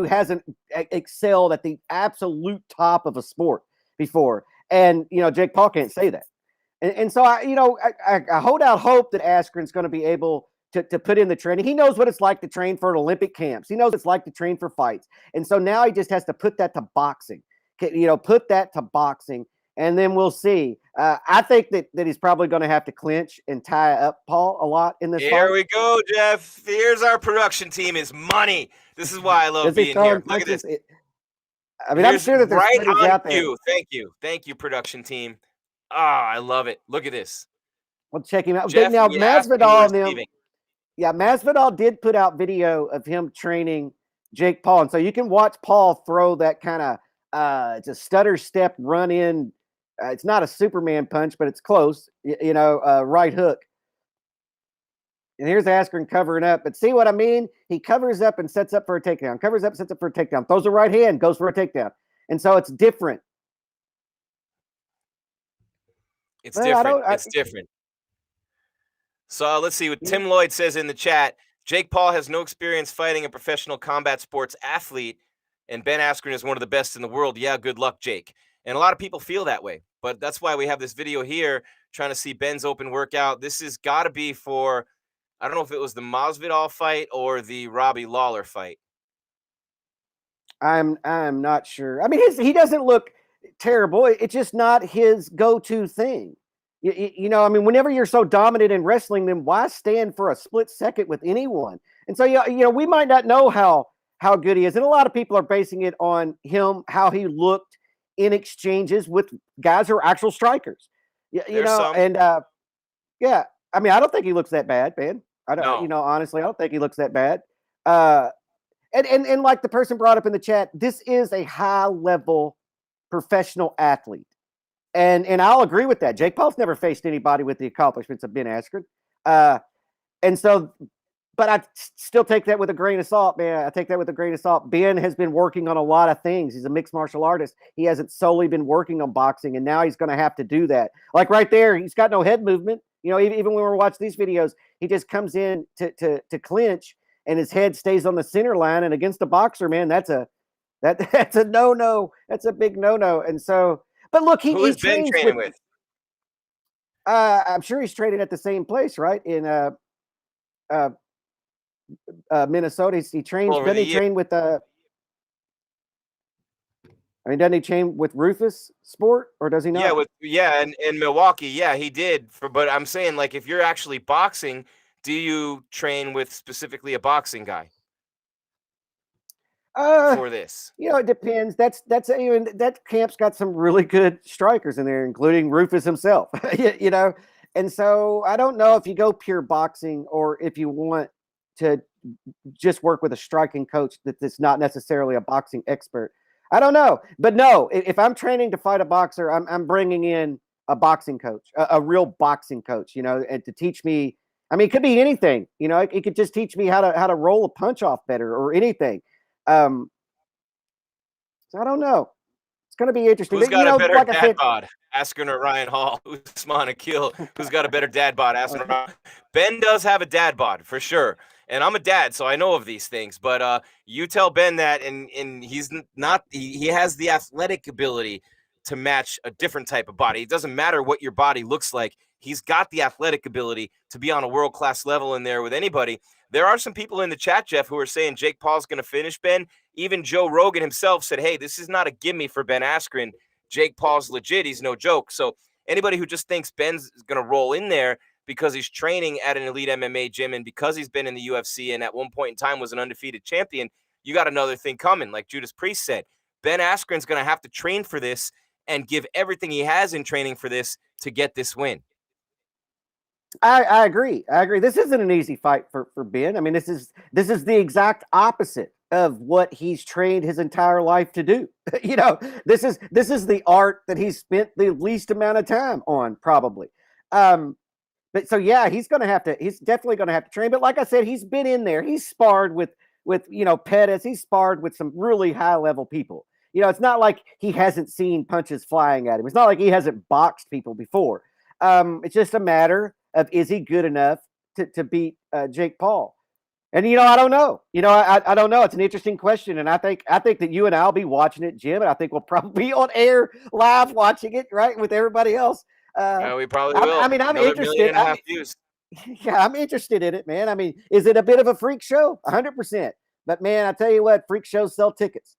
hasn't excelled at the absolute top of a sport before. And, Jake Paul can't say that. And so I hold out hope that Askren's going to be able to put in the training. He knows what it's like to train for Olympic camps. He knows what it's like to train for fights. And so now he just has to put that to boxing, and then we'll see. I think that he's probably going to have to clinch and tie up Paul a lot in this fight. Here we go, Jeff. Here's our production team is money. This is why I love being here. Look at this. I'm sure that there's right on out there. You. Thank you, production team. I love it. Look at this. Well, check him out. Jeff, now, Masvidal Masvidal did put out video of him training Jake Paul. And so you can watch Paul throw that kind of it's a stutter step run in. It's not a Superman punch, but it's close, right hook. And here's Askren covering up. But see what I mean? He covers up and sets up for a takedown. Covers up, sets up for a takedown. Throws a right hand, goes for a takedown. And so it's different. It's different. So let's see what Tim Lloyd says in the chat. Jake Paul has no experience fighting a professional combat sports athlete, and Ben Askren is one of the best in the world. Yeah, good luck, Jake. And a lot of people feel that way. But that's why we have this video here trying to see Ben's open workout. This has got to be for, I don't know if it was the Masvidal fight or the Robbie Lawler fight. I'm not sure. I mean, he doesn't look terrible. It's just not his go-to thing. I mean, whenever you're so dominant in wrestling, then why stand for a split second with anyone? And so, we might not know how good he is. And a lot of people are basing it on him, how he looked in exchanges with guys who are actual strikers. I mean, I don't think he looks that bad, man. Honestly, I don't think he looks that bad. And like the person brought up in the chat, this is a high-level professional athlete. And I'll agree with that. Jake Paul's never faced anybody with the accomplishments of Ben Askren. But I still take that with a grain of salt, man. I take that with a grain of salt. Ben has been working on a lot of things. He's a mixed martial artist. He hasn't solely been working on boxing, and now he's going to have to do that. Like right there, he's got no head movement. Even when we're watching these videos, he just comes in to clinch, and his head stays on the center line. And against a boxer, man, that's a no-no. That's a big no-no. And so, but look, who is Ben training with? I'm sure he's training at the same place, right? In Minnesota. He trains. Doesn't he train with doesn't he train with Rufus Sport, or does he not? In Milwaukee. Yeah, he did. But I'm saying, like, if you're actually boxing, do you train with specifically a boxing guy? For this, it depends. That camp's got some really good strikers in there, including Rufus himself. And so I don't know if you go pure boxing or if you want to just work with a striking coach that's not necessarily a boxing expert. I don't know, but no, if I'm training to fight a boxer, I'm bringing in a boxing coach, a real boxing coach, and to teach me. I mean, it could be anything. It could just teach me how to roll a punch off better or anything. So I don't know. It's going to be interesting. Who's got a better dad bod, Askren or Ryan Hall? Usman Akil, who's got a better dad bod, Askren or Ryan? Ben does have a dad bod for sure, and I'm a dad, so I know of these things. But you tell Ben that, and he's not. He has the athletic ability to match a different type of body. It doesn't matter what your body looks like. He's got the athletic ability to be on a world-class level in there with anybody. There are some people in the chat, Jeff, who are saying Jake Paul's going to finish Ben. Even Joe Rogan himself said, hey, this is not a gimme for Ben Askren. Jake Paul's legit. He's no joke. So anybody who just thinks Ben's going to roll in there because he's training at an elite MMA gym and because he's been in the UFC and at one point in time was an undefeated champion, you got another thing coming. Like Judas Priest said, Ben Askren's going to have to train for this and give everything he has in training for this to get this win. I agree. This isn't an easy fight for Ben. I mean, this is the exact opposite of what he's trained his entire life to do. You know, this is the art that he's spent the least amount of time on, probably. But so yeah, he's definitely gonna have to train. But like I said, he's been in there. He's sparred with Pettis. He's sparred with some really high level people. You know, it's not like he hasn't seen punches flying at him. It's not like he hasn't boxed people before. It's just a matter of, is he good enough to beat Jake Paul? And, I don't know. I don't know. It's an interesting question. And I think that you and I'll be watching it, Jim. And I think we'll probably be on air live watching it, right, with everybody else. Yeah, we probably will. I'm interested. Yeah, I'm interested in it, man. I mean, is it a bit of a freak show? 100%. But, man, I tell you what, freak shows sell tickets.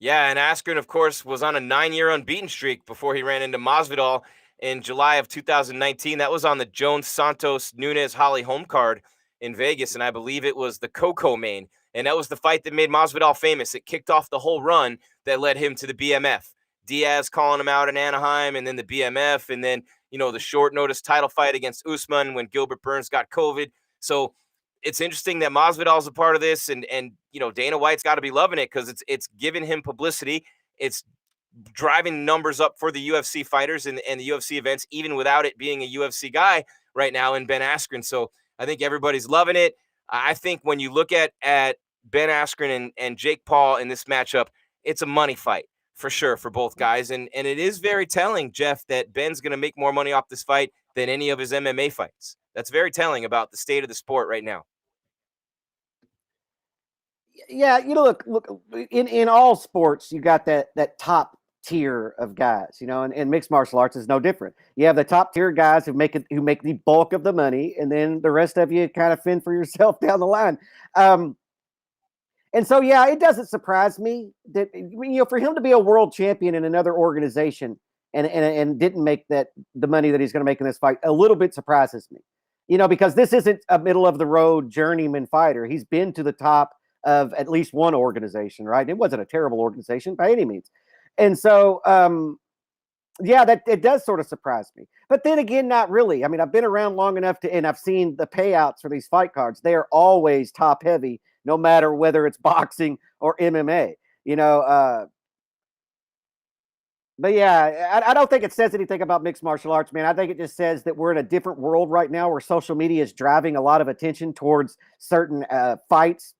Yeah, and Askren, of course, was on a 9-year unbeaten streak before he ran into Masvidal in July of 2019. That was on the Jones Santos Nunes Holly home card in Vegas, and I believe it was the Coco main. And that was the fight that made Masvidal famous. It kicked off the whole run that led him to the BMF. Diaz calling him out in Anaheim, and then the BMF, and then, the short notice title fight against Usman when Gilbert Burns got COVID. So it's interesting that Masvidal's a part of this, and Dana White's got to be loving it because it's giving him publicity. It's driving numbers up for the UFC fighters and the UFC events, even without it being a UFC guy right now in Ben Askren. So I think everybody's loving it. I think when you look at Ben Askren and Jake Paul in this matchup, it's a money fight for sure for both guys. And it is very telling, Jeff, that Ben's going to make more money off this fight than any of his MMA fights. That's very telling about the state of the sport right now. Yeah, look, in all sports, you got that top tier of guys, and mixed martial arts is no different. You have the top tier guys who make the bulk of the money, and then the rest of you kind of fend for yourself down the line. And so, yeah, it doesn't surprise me that, for him to be a world champion in another organization and didn't make the money that he's going to make in this fight, a little bit surprises me, because this isn't a middle of the road journeyman fighter. He's been to the top of at least one organization, right? It wasn't a terrible organization by any means. And so, yeah, that it does sort of surprise me. But then again, not really. I mean, I've been around long enough and I've seen the payouts for these fight cards. They are always top heavy, no matter whether it's boxing or MMA, But yeah, I don't think it says anything about mixed martial arts, man. I think it just says that we're in a different world right now where social media is driving a lot of attention towards certain fights,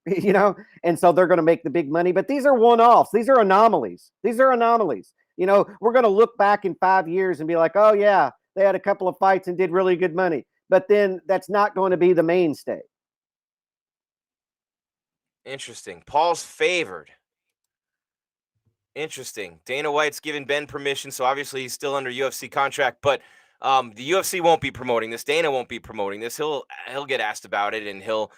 and so they're going to make the big money. But these are one-offs. These are anomalies. We're going to look back in 5 years and be like, oh, yeah, they had a couple of fights and did really good money. But then that's not going to be the mainstay. Interesting. Paul's favored. Interesting. Dana White's given Ben permission, so obviously he's still under UFC contract, but the UFC won't be promoting this. Dana won't be promoting this. He'll get asked about it, and he'll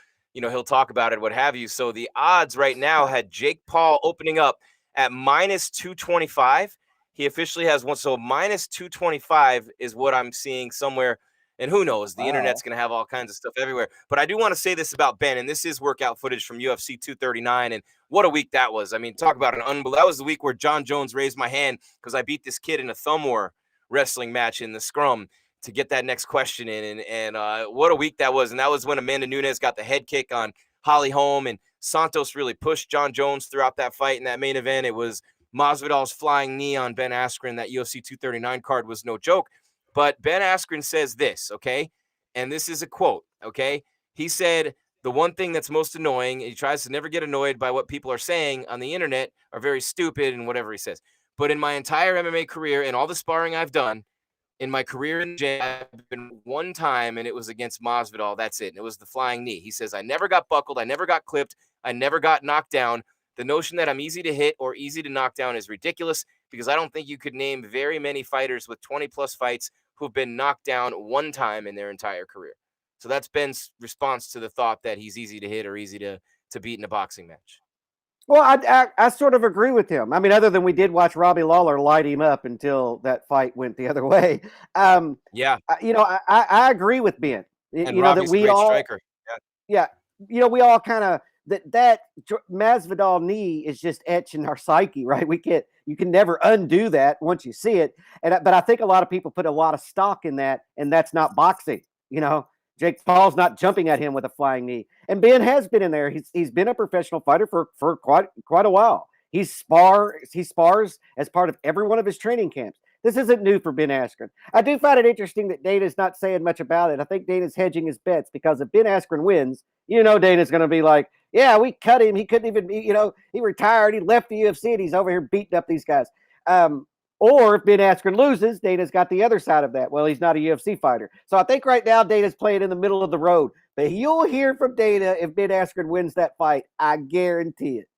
talk about it, what have you. So the odds right now had Jake Paul opening up at minus 225. He officially has one, so minus 225 is what I'm seeing somewhere. And who knows? The internet's going to have all kinds of stuff everywhere. But I do want to say this about Ben, and this is workout footage from UFC 239, and what a week that was. I mean, talk about that was the week where John Jones raised my hand because I beat this kid in a thumb war wrestling match in the scrum to get that next question in. And what a week that was. And that was when Amanda Nunes got the head kick on Holly Holm, and Santos really pushed John Jones throughout that fight in that main event. It was Masvidal's flying knee on Ben Askren. That UFC 239 card was no joke. But Ben Askren says this, okay? And this is a quote, okay? He said, the one thing that's most annoying, he tries to never get annoyed by what people are saying on the internet, are very stupid and whatever he says. But in my entire MMA career and all the sparring I've done, in my career in the gym, I've been one time, and it was against Masvidal. That's it. And it was the flying knee. He says, I never got buckled. I never got clipped. I never got knocked down. The notion that I'm easy to hit or easy to knock down is ridiculous. because I don't think you could name very many fighters with 20 plus fights who've been knocked down one time in their entire career. So that's Ben's response to the thought that he's easy to hit or easy to beat in a boxing match. Well, I sort of agree with him. I mean, other than we did watch Robbie Lawler light him up until that fight went the other way. Yeah. I agree with Ben. And Robbie's that we a great all, striker. Yeah. We all kind of, that Masvidal knee is just etched in our psyche, right? You can never undo that once you see it. But I think a lot of people put a lot of stock in that, and that's not boxing. Jake Paul's not jumping at him with a flying knee. And Ben has been in there. He's been a professional fighter for quite a while. He spars as part of every one of his training camps. This isn't new for Ben Askren. I do find it interesting that Dana's not saying much about it. I think Dana's hedging his bets, because if Ben Askren wins, Dana's going to be like, yeah, we cut him. He couldn't even be, he retired. He left the UFC and he's over here beating up these guys. Or if Ben Askren loses, Dana's got the other side of that. Well, he's not a UFC fighter. So I think right now Dana's playing in the middle of the road. But you'll hear from Dana if Ben Askren wins that fight. I guarantee it.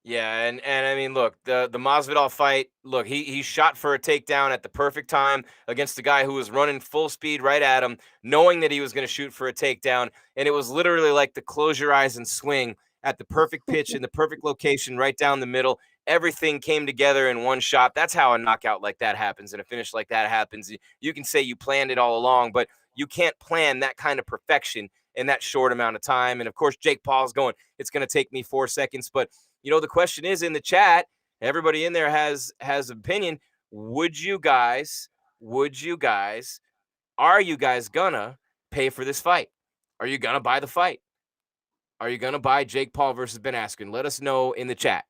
Yeah, and I mean, look, the Masvidal fight, look, he shot for a takedown at the perfect time against a guy who was running full speed right at him, knowing that he was going to shoot for a takedown, and it was literally like the close your eyes and swing at the perfect pitch in the perfect location right down the middle. Everything came together in one shot. That's how a knockout like that happens and a finish like that happens. You can say you planned it all along, but you can't plan that kind of perfection in that short amount of time. And of course, Jake Paul's going, it's going to take me 4 seconds, but the question is in the chat, everybody in there has an opinion. Are you guys gonna pay for this fight? Are you gonna buy the fight? Are you gonna buy Jake Paul versus Ben Askren? Let us know in the chat.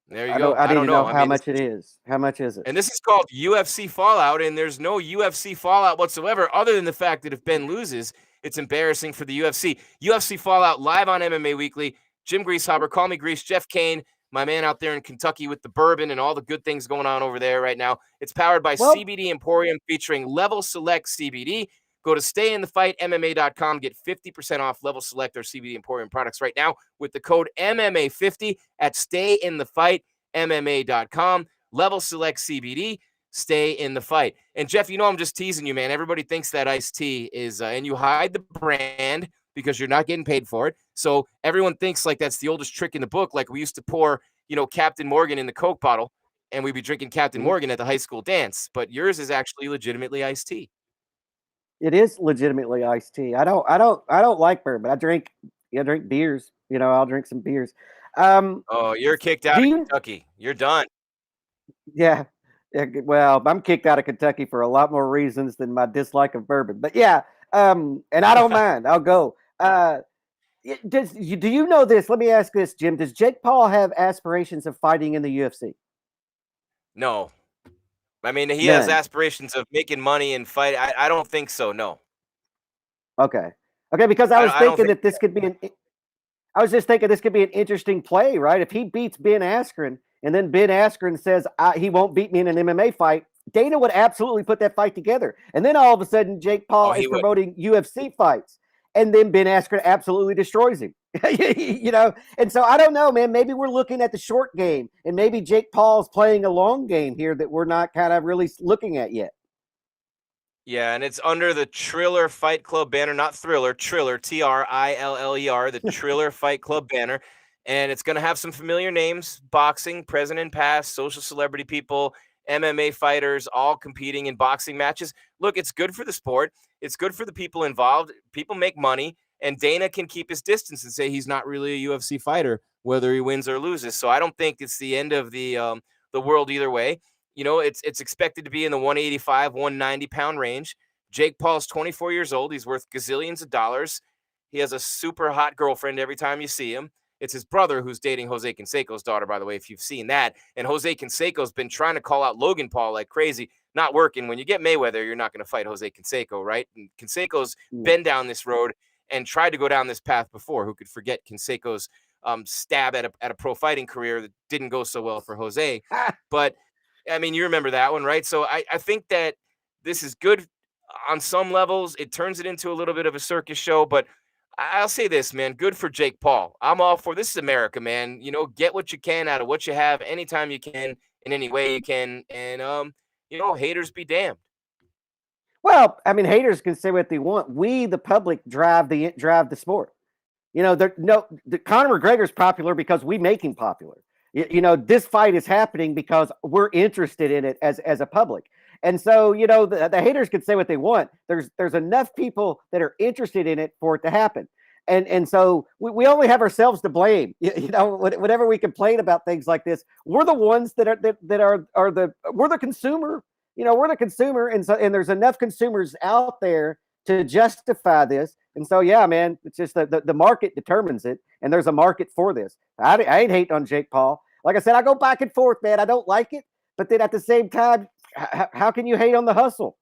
There you go. I don't know how much it is. How much is it? And this is called UFC Fallout, and there's no UFC Fallout whatsoever, other than the fact that if Ben loses, it's embarrassing for the UFC. UFC Fallout live on MMA Weekly. Jim Grieshaber, call me Grease, Jeff Cain, my man out there in Kentucky with the bourbon and all the good things going on over there right now. It's powered by CBD Emporium, featuring Level Select CBD. Go to stayinthefightmma.com. Get 50% off Level Select or CBD Emporium products right now with the code MMA50 at stayinthefightmma.com. Level Select CBD. Stay in the fight. And Jeff, I'm just teasing you, man. Everybody thinks that iced tea is, and you hide the brand because you're not getting paid for it. So everyone thinks like that's the oldest trick in the book. Like we used to pour, Captain Morgan in the Coke bottle, and we'd be drinking Captain Morgan at the high school dance. But yours is actually legitimately iced tea. It is legitimately iced tea. I don't like bourbon. I drink beers. I'll drink some beers. You're kicked out of Kentucky. You're done. Yeah. Well, I'm kicked out of Kentucky for a lot more reasons than my dislike of bourbon. But yeah, and I don't mind. I'll go. Do you know this? Let me ask this, Jim. Does Jake Paul have aspirations of fighting in the UFC? No. I mean, he has aspirations of making money and fight. I don't think so, no. Okay, because I was thinking that this could be I was just thinking this could be an interesting play, right? If he beats Ben Askren, and then Ben Askren says he won't beat me in an MMA fight, Dana would absolutely put that fight together. And then all of a sudden, Jake Paul is promoting UFC fights, and then Ben Askren absolutely destroys him. And so I don't know, man. Maybe we're looking at the short game, and maybe Jake Paul's playing a long game here that we're not kind of really looking at yet. Yeah, and it's under the Triller Fight Club banner, not Thriller, Triller, Triller, the Triller Fight Club banner. And it's going to have some familiar names: boxing, present and past, social celebrity people, MMA fighters, all competing in boxing matches. Look, it's good for the sport. It's good for the people involved. People make money, and Dana can keep his distance and say he's not really a UFC fighter, whether he wins or loses. So I don't think it's the end of the world either way. It's expected to be in the 185, 190 pound range. Jake Paul's 24 years old. He's worth gazillions of dollars. He has a super hot girlfriend every time you see him. It's his brother who's dating Jose Canseco's daughter, by the way, if you've seen that. And Jose Canseco's been trying to call out Logan Paul like crazy. Not working. When you get Mayweather, you're not going to fight Jose Canseco, right? And Canseco's been down this road and tried to go down this path before. Who could forget Canseco's stab at a pro fighting career that didn't go so well for Jose? But I mean, you remember that one, right? So I think that this is good on some levels. It turns it into a little bit of a circus show, but I'll say this, man. Good for Jake Paul. I'm all for this. Is America, man. You know, get what you can out of what you have anytime you can, in any way you can, and you know, haters be damned. Well, I mean, haters can say what they want. We, the public, drive the sport. You know, Conor McGregor's popular because we make him popular. You know, this fight is happening because we're interested in it as a public. And so, you know, the haters can say what they want. There's enough people that are interested in it for it to happen. And so we only have ourselves to blame. You know, whenever we complain about things like this, we're the ones that are we're the consumer. You know, we're the consumer, and there's enough consumers out there to justify this. And so, yeah, man, it's just the market determines it, and there's a market for this. I ain't hating on Jake Paul. Like I said, I go back and forth, man. I don't like it, but then at the same time, how can you hate on the hustle?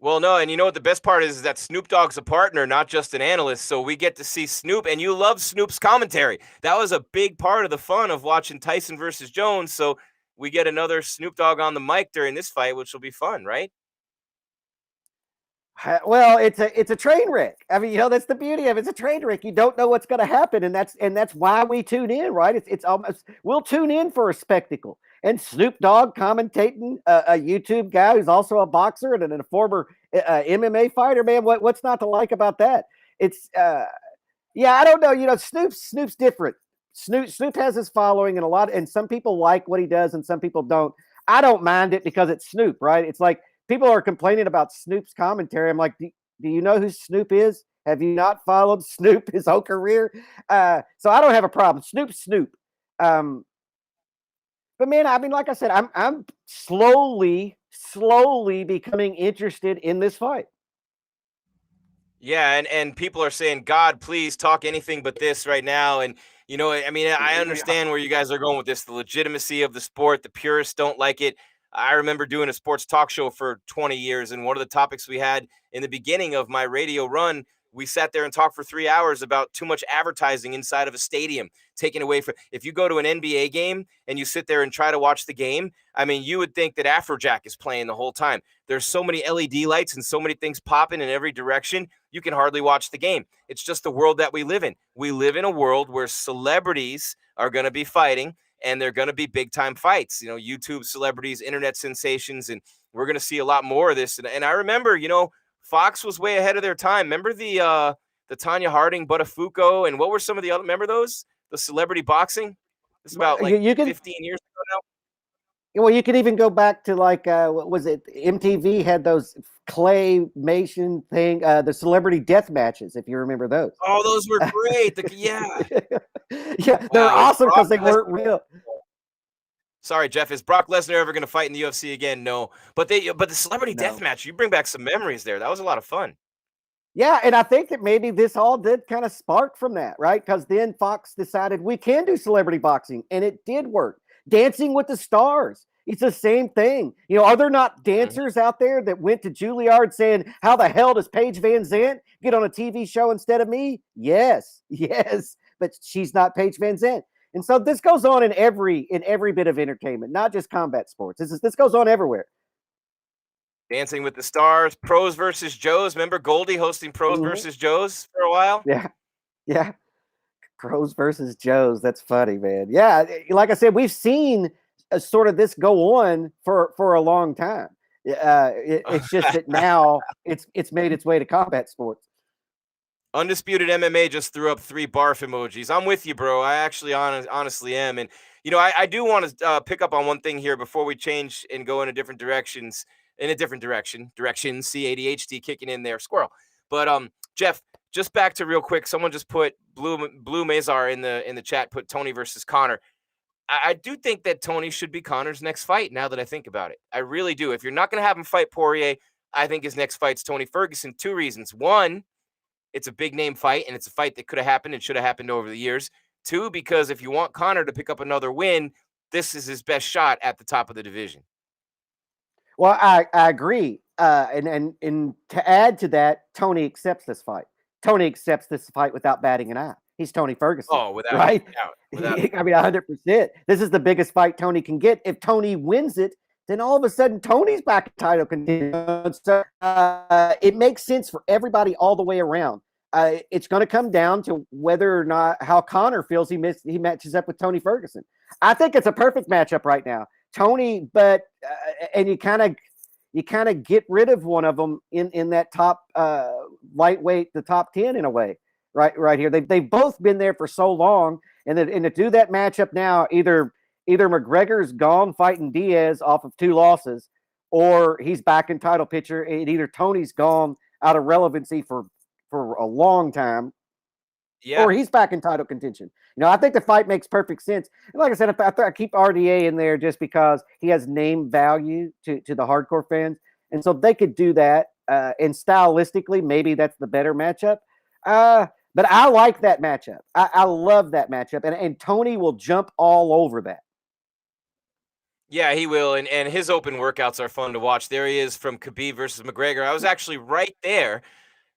Well, no, and you know what the best part is that Snoop Dogg's a partner, not just an analyst. So we get to see Snoop, and you love Snoop's commentary. That was a big part of the fun of watching Tyson versus Jones. So we get another Snoop Dogg on the mic during this fight, which will be fun, right? Well, it's a train wreck. I mean, you know, that's the beauty of it. It's a train wreck. You don't know what's going to happen, and that's why we tune in, right? It's almost, we'll tune in for a spectacle. And Snoop Dogg commentating, a YouTube guy who's also a boxer and a former MMA fighter, man. What's not to like about that? It's yeah, I don't know. You know, Snoop's different. Snoop has his following, and some people like what he does, and some people don't. I don't mind it because it's Snoop, right? It's like, people are complaining about Snoop's commentary. I'm like, do you know who Snoop is? Have you not followed Snoop his whole career? So I don't have a problem. Snoop. But man, I mean, like I said, I'm slowly becoming interested in this fight. Yeah, and people are saying, God, please talk anything but this right now. And you know, I mean, I understand where you guys are going with this, the legitimacy of the sport. The purists don't like it. I remember doing a sports talk show for 20 years, and one of the topics we had in the beginning of my radio run, we sat there and talked for 3 hours about too much advertising inside of a stadium, taken away from. If you go to an NBA game and you sit there and try to watch the game, I mean, you would think that Afrojack is playing the whole time. There's so many LED lights and so many things popping in every direction, you can hardly watch the game. It's just the world that we live in. We live in a world where celebrities are going to be fighting, and they're going to be big time fights, you know, YouTube celebrities, internet sensations, and we're going to see a lot more of this. And I remember, you know, Fox was way ahead of their time. Remember the Tanya Harding, Buttafuoco, and what were some of the other, remember those? The celebrity boxing? This is about like 15 years ago now. Well, you could even go back to like, what was it? MTV had those claymation thing, the celebrity death matches, if you remember those. Oh, those were great. Yeah. Yeah, they're awesome because they weren't real. Sorry, Jeff. Is Brock Lesnar ever going to fight in the UFC again? No. But the celebrity death match, you bring back some memories there. That was a lot of fun. Yeah, and I think that maybe this all did kind of spark from that, right? Because then Fox decided we can do celebrity boxing, and it did work. Dancing with the Stars. It's the same thing. You know, are there not dancers out there that went to Juilliard saying, how the hell does Paige Van Zandt get on a TV show instead of me? Yes. But she's not Paige Van Zandt. And so this goes on in every bit of entertainment, not just combat sports. This goes on everywhere. Dancing with the Stars, Pros versus Joes. Remember Goldie hosting Pros versus Joes for a while? Yeah. Pros versus Joes. That's funny, man. Yeah, like I said, we've seen sort of this go on for a long time. It's just that now it's made its way to combat sports. Undisputed MMA just threw up 3 barf emojis. I'm with you, bro. I actually honestly am. And, you know, I do want to pick up on one thing here before we change and go in a different direction. See ADHD kicking in there, squirrel. But Jeff, just back to real quick. Someone just put Blue Mazar in the chat, put Tony versus Conor. I do think that Tony should be Conor's next fight now that I think about it. I really do. If you're not going to have him fight Poirier, I think his next fight's Tony Ferguson. 2 reasons. 1, it's a big name fight, and it's a fight that could have happened and should have happened over the years. 2, because if you want Conor to pick up another win, this is his best shot at the top of the division. Well, I agree. And to add to that, Tony accepts this fight. Tony accepts this fight without batting an eye. He's Tony Ferguson. Oh, without right? Without I mean, 100%. This is the biggest fight Tony can get. If Tony wins it, then all of a sudden Tony's back in title contention. So it makes sense for everybody all the way around. It's going to come down to whether or not how Conor feels he matches up with Tony Ferguson. I think it's a perfect matchup right now. Tony, but and you kind of get rid of one of them in that top lightweight, the top 10 in a way, right here. They've both been there for so long, and to do that matchup now, either McGregor's gone fighting Diaz off of 2 losses, or he's back in title picture, and either Tony's gone out of relevancy for a long time, or he's back in title contention. I think the fight makes perfect sense. And like I said, I keep RDA in there just because he has name value to the hardcore fans. And so they could do that. And stylistically, maybe that's the better matchup. But I like that matchup. I love that matchup. And Tony will jump all over that. Yeah, he will. And his open workouts are fun to watch. There he is from Khabib versus McGregor. I was actually right there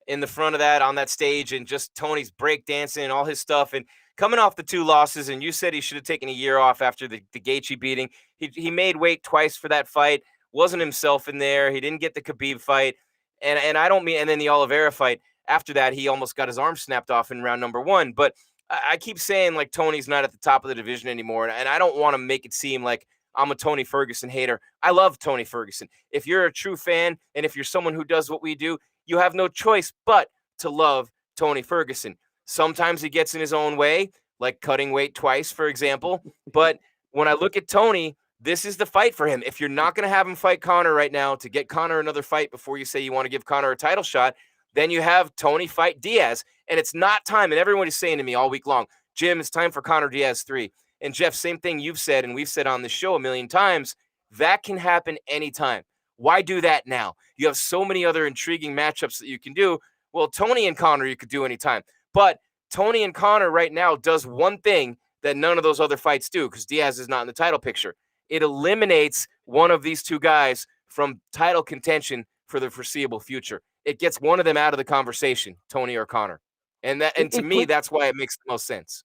in the front of that on that stage, and just Tony's breakdancing and all his stuff, and coming off the 2 losses. And you said he should have taken a year off after the Gaethje beating. He made weight twice for that fight, wasn't himself in there. He didn't get the Khabib fight, and I don't mean, and then the Oliveira fight after that, he almost got his arm snapped off in round number 1. But I keep saying, like, Tony's not at the top of the division anymore, and I don't want to make it seem like I'm a Tony Ferguson hater. I love Tony Ferguson. If you're a true fan, and if you're someone who does what we do, you have no choice but to love Tony Ferguson. Sometimes he gets in his own way, like cutting weight twice, for example. But when I look at Tony, this is the fight for him. If you're not going to have him fight Conor right now to get Conor another fight before you say you want to give Conor a title shot, then you have Tony fight Diaz. And it's not time. And everyone is saying to me all week long, Jim, it's time for Conor Diaz 3. And Jeff, same thing you've said, and we've said on the show a million times, that can happen anytime. Why do that now? You have so many other intriguing matchups that you can do. Well, Tony and Conor you could do anytime. But Tony and Conor right now does one thing that none of those other fights do, because Diaz is not in the title picture. It eliminates one of these 2 guys from title contention for the foreseeable future. It gets one of them out of the conversation, Tony or Conor. And to me, that's why it makes the most sense.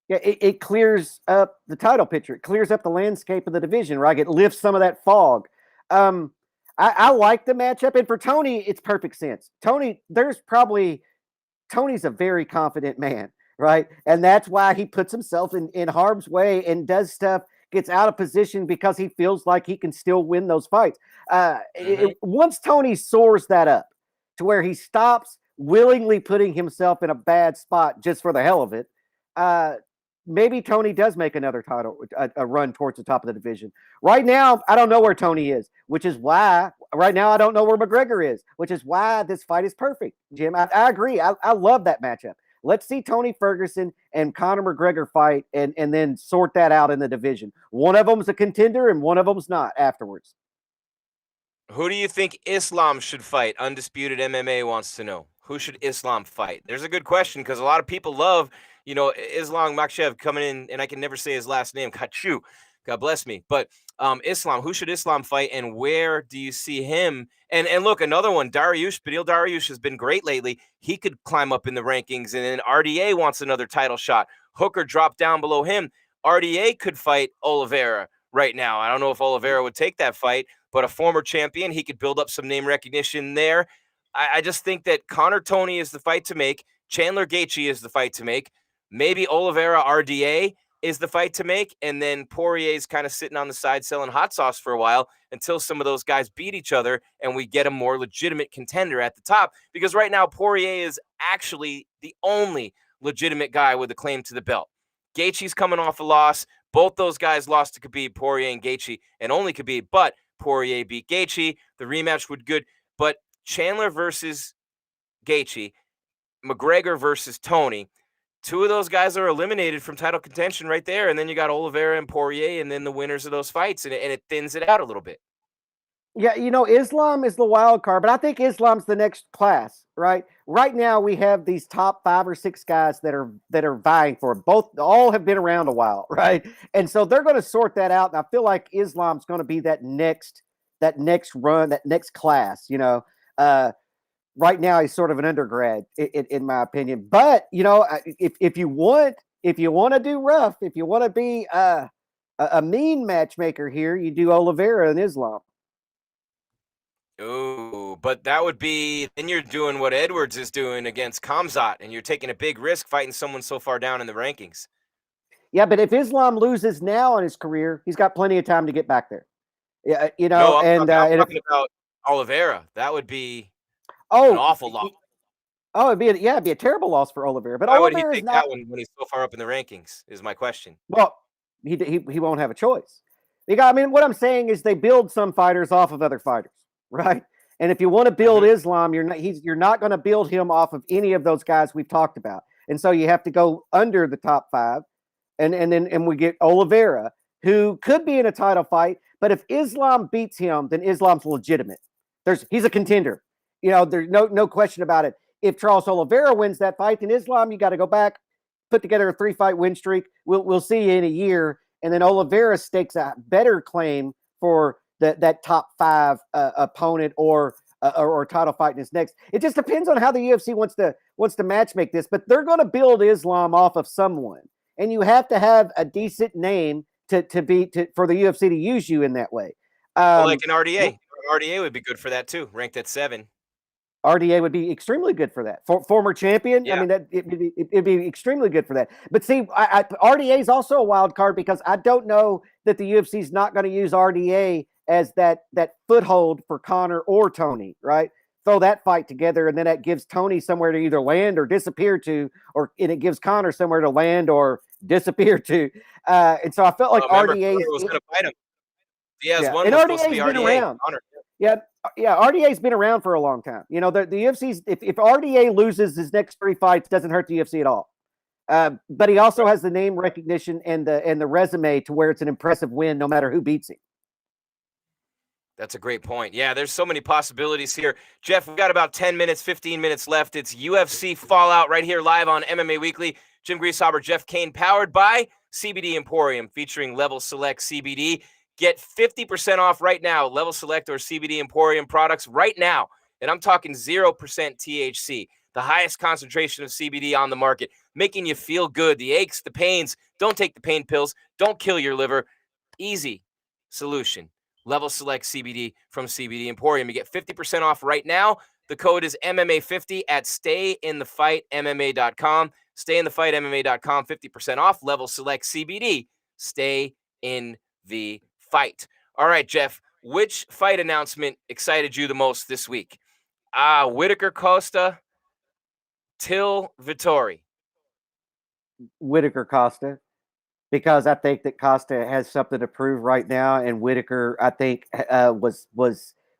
Yeah, it clears up the title picture. It clears up the landscape of the division, right? It lifts some of that fog. I like the matchup, and for Tony, it's perfect sense. Tony's a very confident man, right? And that's why he puts himself in harm's way and does stuff, gets out of position because he feels like he can still win those fights. Once Tony soars that up to where he stops willingly putting himself in a bad spot just for the hell of it, maybe Tony does make another title, a run towards the top of the division. Right now, I don't know where Tony is, which is why right now I don't know where McGregor is, which is why this fight is perfect. Jim, I agree. I love that matchup. Let's see Tony Ferguson and Conor McGregor fight, and then sort that out in the division. One of them's a contender and one of them's not afterwards. Who do you think Islam should fight? Undisputed MMA wants to know. Who should Islam fight? There's a good question, because a lot of people love, Islam Makhachev coming in, and I can never say his last name, Kachu. God bless me. But Islam, who should Islam fight, and where do you see him? And look, another one, Dariush, Beneil Dariush has been great lately. He could climb up in the rankings, and then RDA wants another title shot. Hooker dropped down below him. RDA could fight Oliveira right now. I don't know if Oliveira would take that fight, but a former champion, he could build up some name recognition there. I just think that Conor Tony is the fight to make. Chandler Gaethje is the fight to make. Maybe Oliveira RDA is the fight to make, and then Poirier's kind of sitting on the side selling hot sauce for a while until some of those guys beat each other and we get a more legitimate contender at the top, because right now Poirier is actually the only legitimate guy with a claim to the belt. Gaethje's coming off a loss. Both those guys lost to Khabib, Poirier and Gaethje, and only Khabib, but Poirier beat Gaethje. The rematch would good, but Chandler versus Gaethje, McGregor versus Tony, 2 of those guys are eliminated from title contention right there. And then you got Oliveira and Poirier, and then the winners of those fights, and it thins it out a little bit. Yeah, Islam is the wild card, but I think Islam's the next class, right? Right now, we have these top 5 or 6 guys that are vying for it. All have been around a while, right? And so they're going to sort that out. And I feel like Islam's going to be that next run, that next class. Right now he's sort of an undergrad, in my opinion. But if you want to do rough, if you want to be a mean matchmaker here, you do Oliveira and Islam. Oh, but that would be, then you're doing what Edwards is doing against Khamzat, and you're taking a big risk fighting someone so far down in the rankings. Yeah, but if Islam loses now in his career, he's got plenty of time to get back there. Yeah, No, I'm talking about Oliveira. That would be an awful loss. It'd be a terrible loss for Oliveira. But why Oliveira would he take that one when he's so far up in the rankings? Is my question. Well, he won't have a choice. I mean, what I'm saying is they build some fighters off of other fighters, right? And if you want to build Islam, you're not going to build him off of any of those guys we've talked about. And so you have to go under the top 5, and we get Oliveira, who could be in a title fight. But if Islam beats him, then Islam's legitimate. He's a contender. There's no question about it. If Charles Oliveira wins that fight, then Islam, you got to go back, put together a 3-fight win streak. We'll see you in a year, and then Oliveira stakes a better claim for that top 5 opponent or title fight in his next. It just depends on how the UFC wants to match make this, but they're going to build Islam off of someone, and you have to have a decent name for the UFC to use you in that way. Like an RDA. RDA would be good for that too, ranked at 7. RDA would be extremely good for that. Former champion. Yeah. I mean, it'd be extremely good for that. But see, RDA is also a wild card because I don't know that the UFC is not going to use RDA as that foothold for Conor or Tony, right? Throw that fight together, and then that gives Tony somewhere to either land or disappear to, and it gives Conor somewhere to land or disappear to. And so I felt like RDA was going to fight him. He has yeah. one. And RDA's been RDA. around. Yeah, RDA's been around for a long time. The UFC's if RDA loses his next 3 fights, doesn't hurt the UFC at all. But he also has the name recognition and the resume to where it's an impressive win, no matter who beats him. That's a great point. Yeah, there's so many possibilities here. Jeff, we've got about 10 minutes, 15 minutes left. It's UFC Fallout right here live on MMA Weekly. Jim Grieshaber, Jeff Cain, powered by CBD Emporium, featuring Level Select CBD. Get 50% off right now, Level Select or CBD Emporium products right now. And I'm talking 0% THC, the highest concentration of CBD on the market, making you feel good. The aches, the pains, don't take the pain pills. Don't kill your liver. Easy solution. Level Select CBD from CBD Emporium. You get 50% off right now. The code is MMA50 at StayInTheFightMMA.com. StayInTheFightMMA.com, 50% off. Level Select CBD. Stay in the fight. All right, Jeff, which fight announcement excited you the most this week? Whitaker Costa, Till Vettori. Whitaker Costa, because I think that Costa has something to prove right now, and Whitaker, I think, was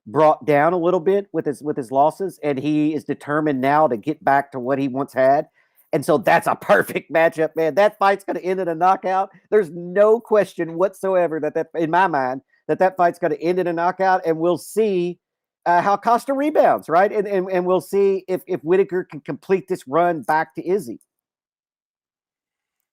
brought down a little bit with his losses, and he is determined now to get back to what he once had. And so that's a perfect matchup, man. That fight's going to end in a knockout. There's no question whatsoever that in my mind, that fight's going to end in a knockout, and we'll see how Costa rebounds, right? And we'll see if Whitaker can complete this run back to Izzy.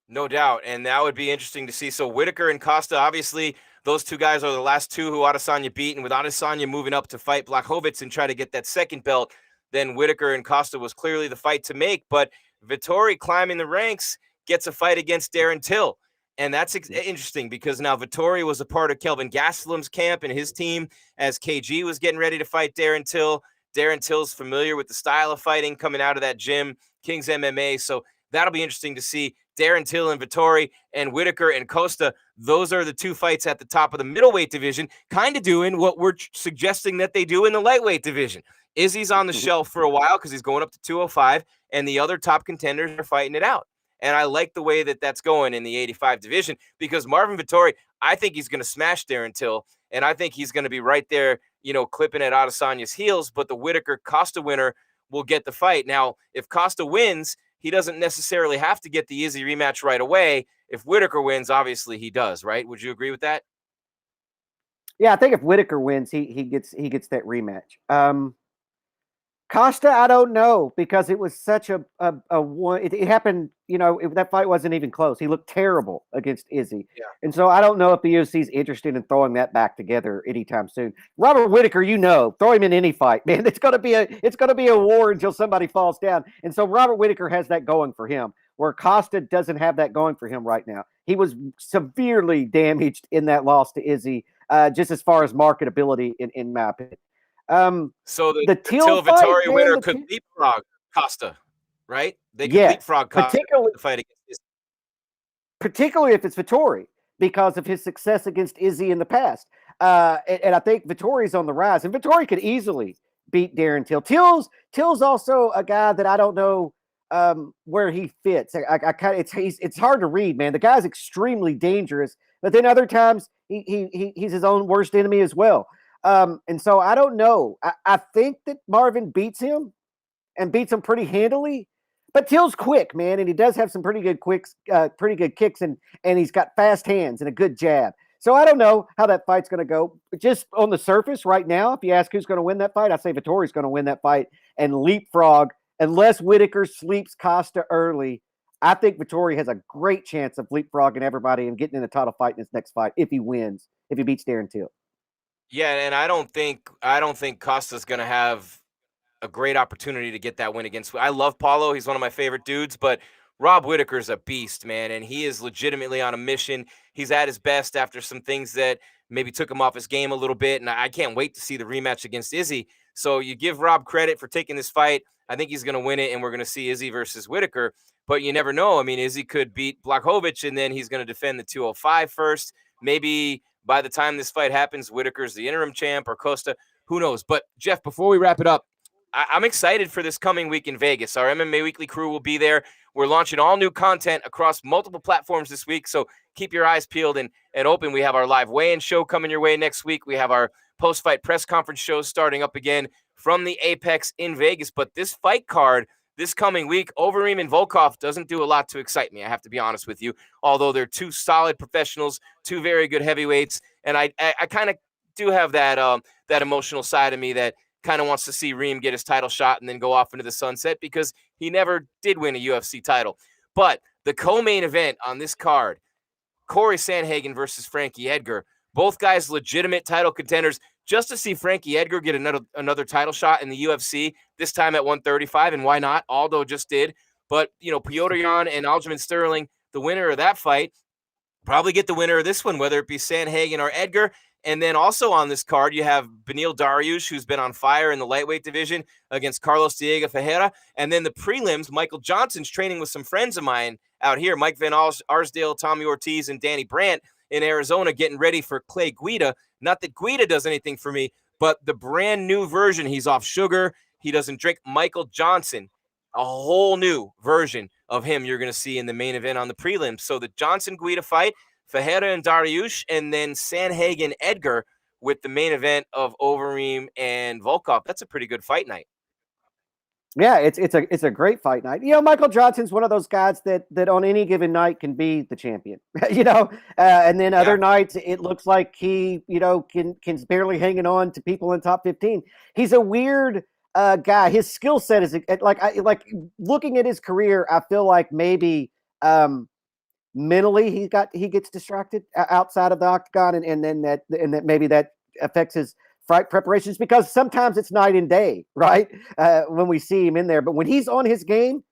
No doubt, and that would be interesting to see. So Whitaker and Costa, obviously, those two guys are the last two who Adesanya beat, and with Adesanya moving up to fight Blachowicz and try to get that second belt, then Whitaker and Costa was clearly the fight to make, but Vettori climbing the ranks gets a fight against Darren Till. And that's interesting because now Vettori was a part of Kelvin Gastelum's camp and his team as KG was getting ready to fight Darren Till. Darren Till's familiar with the style of fighting coming out of that gym, King's MMA. So that'll be interesting to see. Darren Till and Vettori and Whitaker and Costa, those are the two fights at the top of the middleweight division, kind of doing what we're suggesting that they do in the lightweight division. Izzy's on the shelf for a while because he's going up to 205, and the other top contenders are fighting it out. And I like the way that that's going in the 85 division because Marvin Vettori, I think he's going to smash Darren Till, and I think he's going to be right there, clipping at Adesanya's heels, but the Whitaker-Costa winner will get the fight. Now, if Costa wins, he doesn't necessarily have to get the Izzy rematch right away. If Whitaker wins, obviously he does, right? Would you agree with that? Yeah, I think if Whitaker wins, he gets that rematch. Costa, I don't know, because it was such a one. It happened, that fight wasn't even close. He looked terrible against Izzy. Yeah. And so I don't know if the UFC is interested in throwing that back together anytime soon. Robert Whitaker, throw him in any fight, man. It's gonna be a war until somebody falls down. And so Robert Whitaker has that going for him, where Costa doesn't have that going for him right now. he was severely damaged in that loss to Izzy, just as far as marketability, in my opinion. So the Till Vittori fight, winner could leapfrog Costa, right? They could leapfrog Costa to fight against Izzy. Particularly if it's Vittori, because of his success against Izzy in the past. And I think Vittori's on the rise, and Vittori could easily beat Darren Till. Till's also a guy that I don't know where he fits. It's hard to read, man. The guy's extremely dangerous, but then other times he's his own worst enemy as well. And so I don't know. I think that Marvin beats him and beats him pretty handily. But Till's quick, man, and he does have some pretty good kicks, and he's got fast hands and a good jab. So I don't know how that fight's going to go. Just on the surface right now, if you ask who's going to win that fight, I say Vittori's going to win that fight and leapfrog. Unless Whitaker sleeps Costa early, I think Vittori has a great chance of leapfrogging everybody and getting in a title fight in his next fight if he wins, if he beats Darren Till. Yeah, and I don't think Costa's going to have a great opportunity to get that win against. I love Paulo. He's one of my favorite dudes, but Rob Whitaker's a beast, man, and he is legitimately on a mission. He's at his best after some things that maybe took him off his game a little bit, and I can't wait to see the rematch against Izzy. So you give Rob credit for taking this fight. I think he's going to win it, and we're going to see Izzy versus Whitaker, but you never know. I mean, Izzy could beat Blachowicz, and then he's going to defend the 205 first. Maybe by the time this fight happens, Whitaker's the interim champ or Costa. Who knows? But, Jeff, before we wrap it up, I'm excited for this coming week in Vegas. Our MMA Weekly crew will be there. We're launching all new content across multiple platforms this week, so keep your eyes peeled and open. We have our live weigh-in show coming your way next week. We have our post-fight press conference shows starting up again from the Apex in Vegas. But this fight card this coming week, Overeem and Volkov doesn't do a lot to excite me, I have to be honest with you, although they're two solid professionals, two very good heavyweights, and I kind of do have that emotional side of me that kind of wants to see Reem get his title shot and then go off into the sunset because he never did win a UFC title. But the co-main event on this card, Corey Sandhagen versus Frankie Edgar, both guys legitimate title contenders. Just to see Frankie Edgar get another title shot in the UFC, this time at 135, and why not? Aldo just did. But, Petr Yan and Aljamain Sterling, the winner of that fight, probably get the winner of this one, whether it be Sandhagen or Edgar. And then also on this card, you have Beneil Dariush, who's been on fire in the lightweight division, against Carlos Diego Ferreira. And then the prelims, Michael Johnson's training with some friends of mine out here, Mike Van Arsdale, Tommy Ortiz, and Danny Brandt in Arizona, getting ready for Clay Guida. Not that Guida does anything for me, but the brand new version. He's off sugar. He doesn't drink. Michael Johnson, a whole new version of him you're going to see in the main event on the prelims. So the Johnson-Guida fight, Ferreira and Dariush, and then Sandhagen Edgar with the main event of Overeem and Volkov. That's a pretty good fight night. Yeah, it's a great fight night. Michael Johnson's one of those guys that on any given night can be the champion. And then other nights it looks like he can barely hanging on to people in top 15. He's a weird guy. His skill set is like looking at his career. I feel like maybe mentally he gets distracted outside of the octagon, and then that maybe that affects his fight preparations, because sometimes it's night and day, right? When we see him in there, but when he's on his game,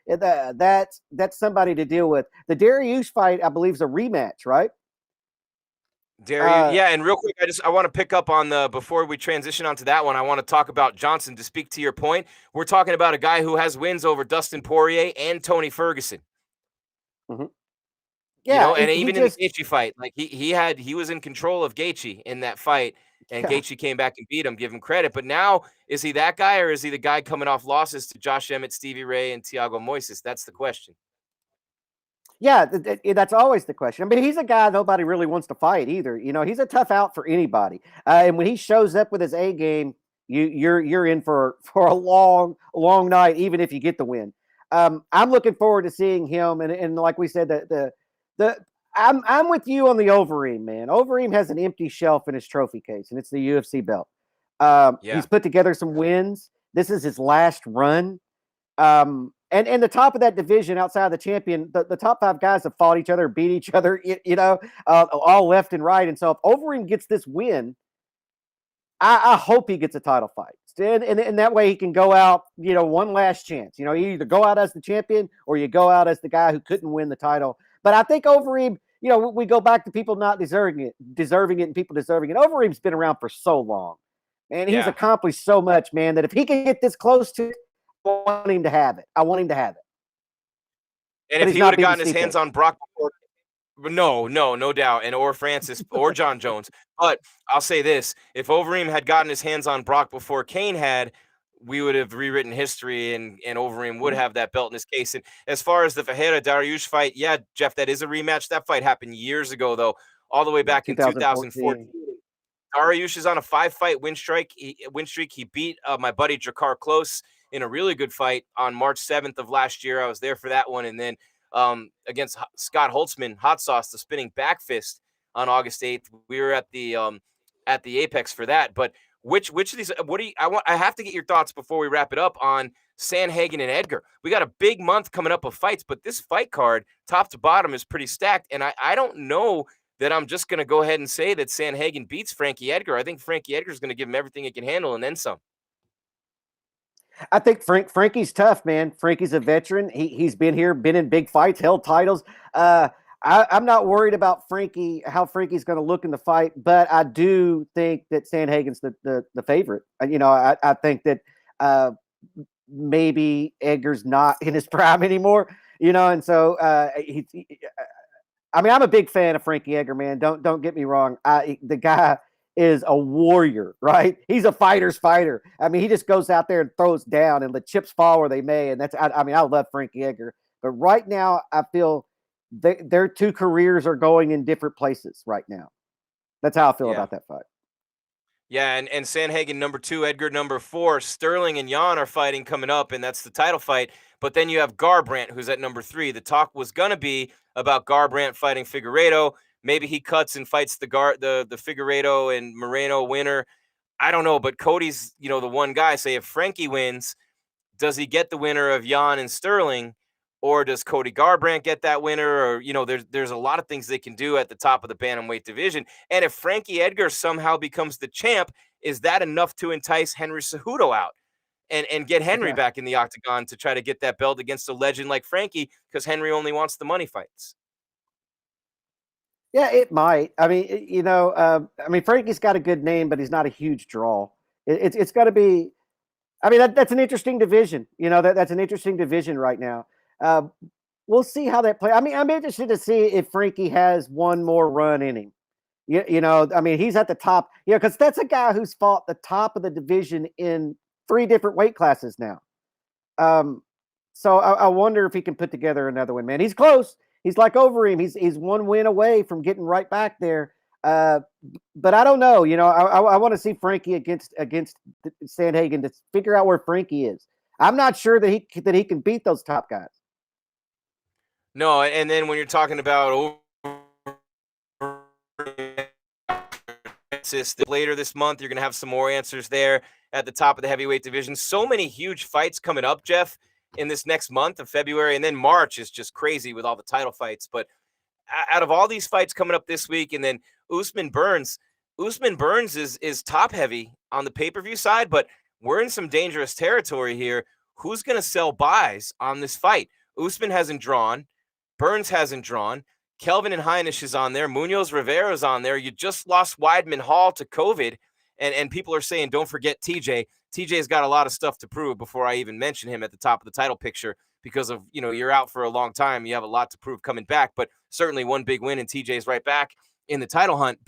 that's somebody to deal with. The Dariush fight, I believe, is a rematch, right? Dariush, yeah. And real quick, I want to pick up on before we transition onto that one, I want to talk about Johnson. To speak to your point, we're talking about a guy who has wins over Dustin Poirier and Tony Ferguson. Mm-hmm. Yeah, and even in the Gaethje fight, like he was in control of Gaethje in that fight. And Gaethje came back and beat him, give him credit. But now, is he that guy, or is he the guy coming off losses to Josh Emmett, Stevie Ray, and Thiago Moises? That's the question. Yeah, that's always the question. I mean, he's a guy nobody really wants to fight either. He's a tough out for anybody. And when he shows up with his A game, you're in for a long night, even if you get the win. I'm looking forward to seeing him. And like we said, I'm with you on the Overeem, man. Overeem has an empty shelf in his trophy case, and it's the UFC belt. He's put together some wins. This is his last run. And the top of that division outside of the champion, the top 5 guys have fought each other, beat each other, all left and right. And so if Overeem gets this win, I hope he gets a title fight. And that way he can go out, one last chance. You either go out as the champion or you go out as the guy who couldn't win the title. But I think Overeem, we go back to people not deserving it, and people deserving it. Overeem's been around for so long, and he's accomplished so much, man, that if he can get this close to it, I want him to have it. And if he would have gotten his hands on Brock before, no doubt, and or Francis or John Jones. But I'll say this: if Overeem had gotten his hands on Brock before Cain had, we would have rewritten history, and Overeem would have that belt in his case. And as far as the Ferreira Dariush fight, yeah, Jeff, that is a rematch. That fight happened years ago, though, all the way back in 2014. Dariush is on a 5-fight win streak. He beat my buddy Drakkar Klose in a really good fight on March 7th of last year. I was there for that one. And then against Scott Holtzman, Hot Sauce, the spinning back fist on August 8th. We were at the Apex for that. But which of these, I have to get your thoughts before we wrap it up on Sandhagen and Edgar. We got a big month coming up of fights, but this fight card, top to bottom, is pretty stacked. And I don't know that I'm just going to go ahead and say that Sandhagen beats Frankie Edgar. I think Frankie Edgar is going to give him everything he can handle and then some. I think Frankie's tough, man. Frankie's a veteran. He's been here, been in big fights, held titles. I'm not worried about how Frankie's going to look in the fight, but I do think that Sandhagen's the favorite. I think that maybe Edgar's not in his prime anymore, and so I'm a big fan of Frankie Edgar, man. Don't get me wrong. The guy is a warrior, right? He's a fighter's fighter. He just goes out there and throws down, and the chips fall where they may. And I love Frankie Edgar, but right now I feel their two careers are going in different places right now. That's how I feel about that fight. Yeah, and Sandhagen number 2, Edgar number 4, Sterling and Jan are fighting coming up, and that's the title fight. But then you have Garbrandt, who's at number 3. The talk was going to be about Garbrandt fighting Figueiredo. Maybe he cuts and fights the Figueiredo and Moreno winner. I don't know, but Cody's, the one guy. Say if Frankie wins, does he get the winner of Jan and Sterling, or does Cody Garbrandt get that winner? Or, there's a lot of things they can do at the top of the bantamweight division. And if Frankie Edgar somehow becomes the champ, is that enough to entice Henry Cejudo out and get Henry back in the octagon to try to get that belt against a legend like Frankie? Because Henry only wants the money fights. Yeah, it might. Frankie's got a good name, but he's not a huge draw. It's got to be. That's an interesting division. That's an interesting division right now. We'll see how that plays. I'm interested to see if Frankie has one more run in him. He's at the top. Because that's a guy who's fought the top of the division in 3 different weight classes now. So I wonder if he can put together another one. Man, he's close. He's like Overeem. He's one win away from getting right back there. But I don't know. I want to see Frankie against Sandhagen to figure out where Frankie is. I'm not sure that he can beat those top guys. No, and then when you're talking about later this month, you're going to have some more answers there at the top of the heavyweight division. So many huge fights coming up, Jeff, in this next month of February, and then March is just crazy with all the title fights. But out of all these fights coming up this week, and then Usman Burns is top heavy on the pay-per-view side, but we're in some dangerous territory here. Who's going to sell buys on this fight? Usman hasn't drawn. Burns hasn't drawn. Kelvin and Heinisch is on there. Munoz Rivera is on there. You just lost Weidman Hall to COVID, and people are saying, don't forget TJ. TJ's got a lot of stuff to prove before I even mention him at the top of the title picture because of, you're out for a long time. You have a lot to prove coming back, but certainly one big win, and TJ's right back in the title hunt.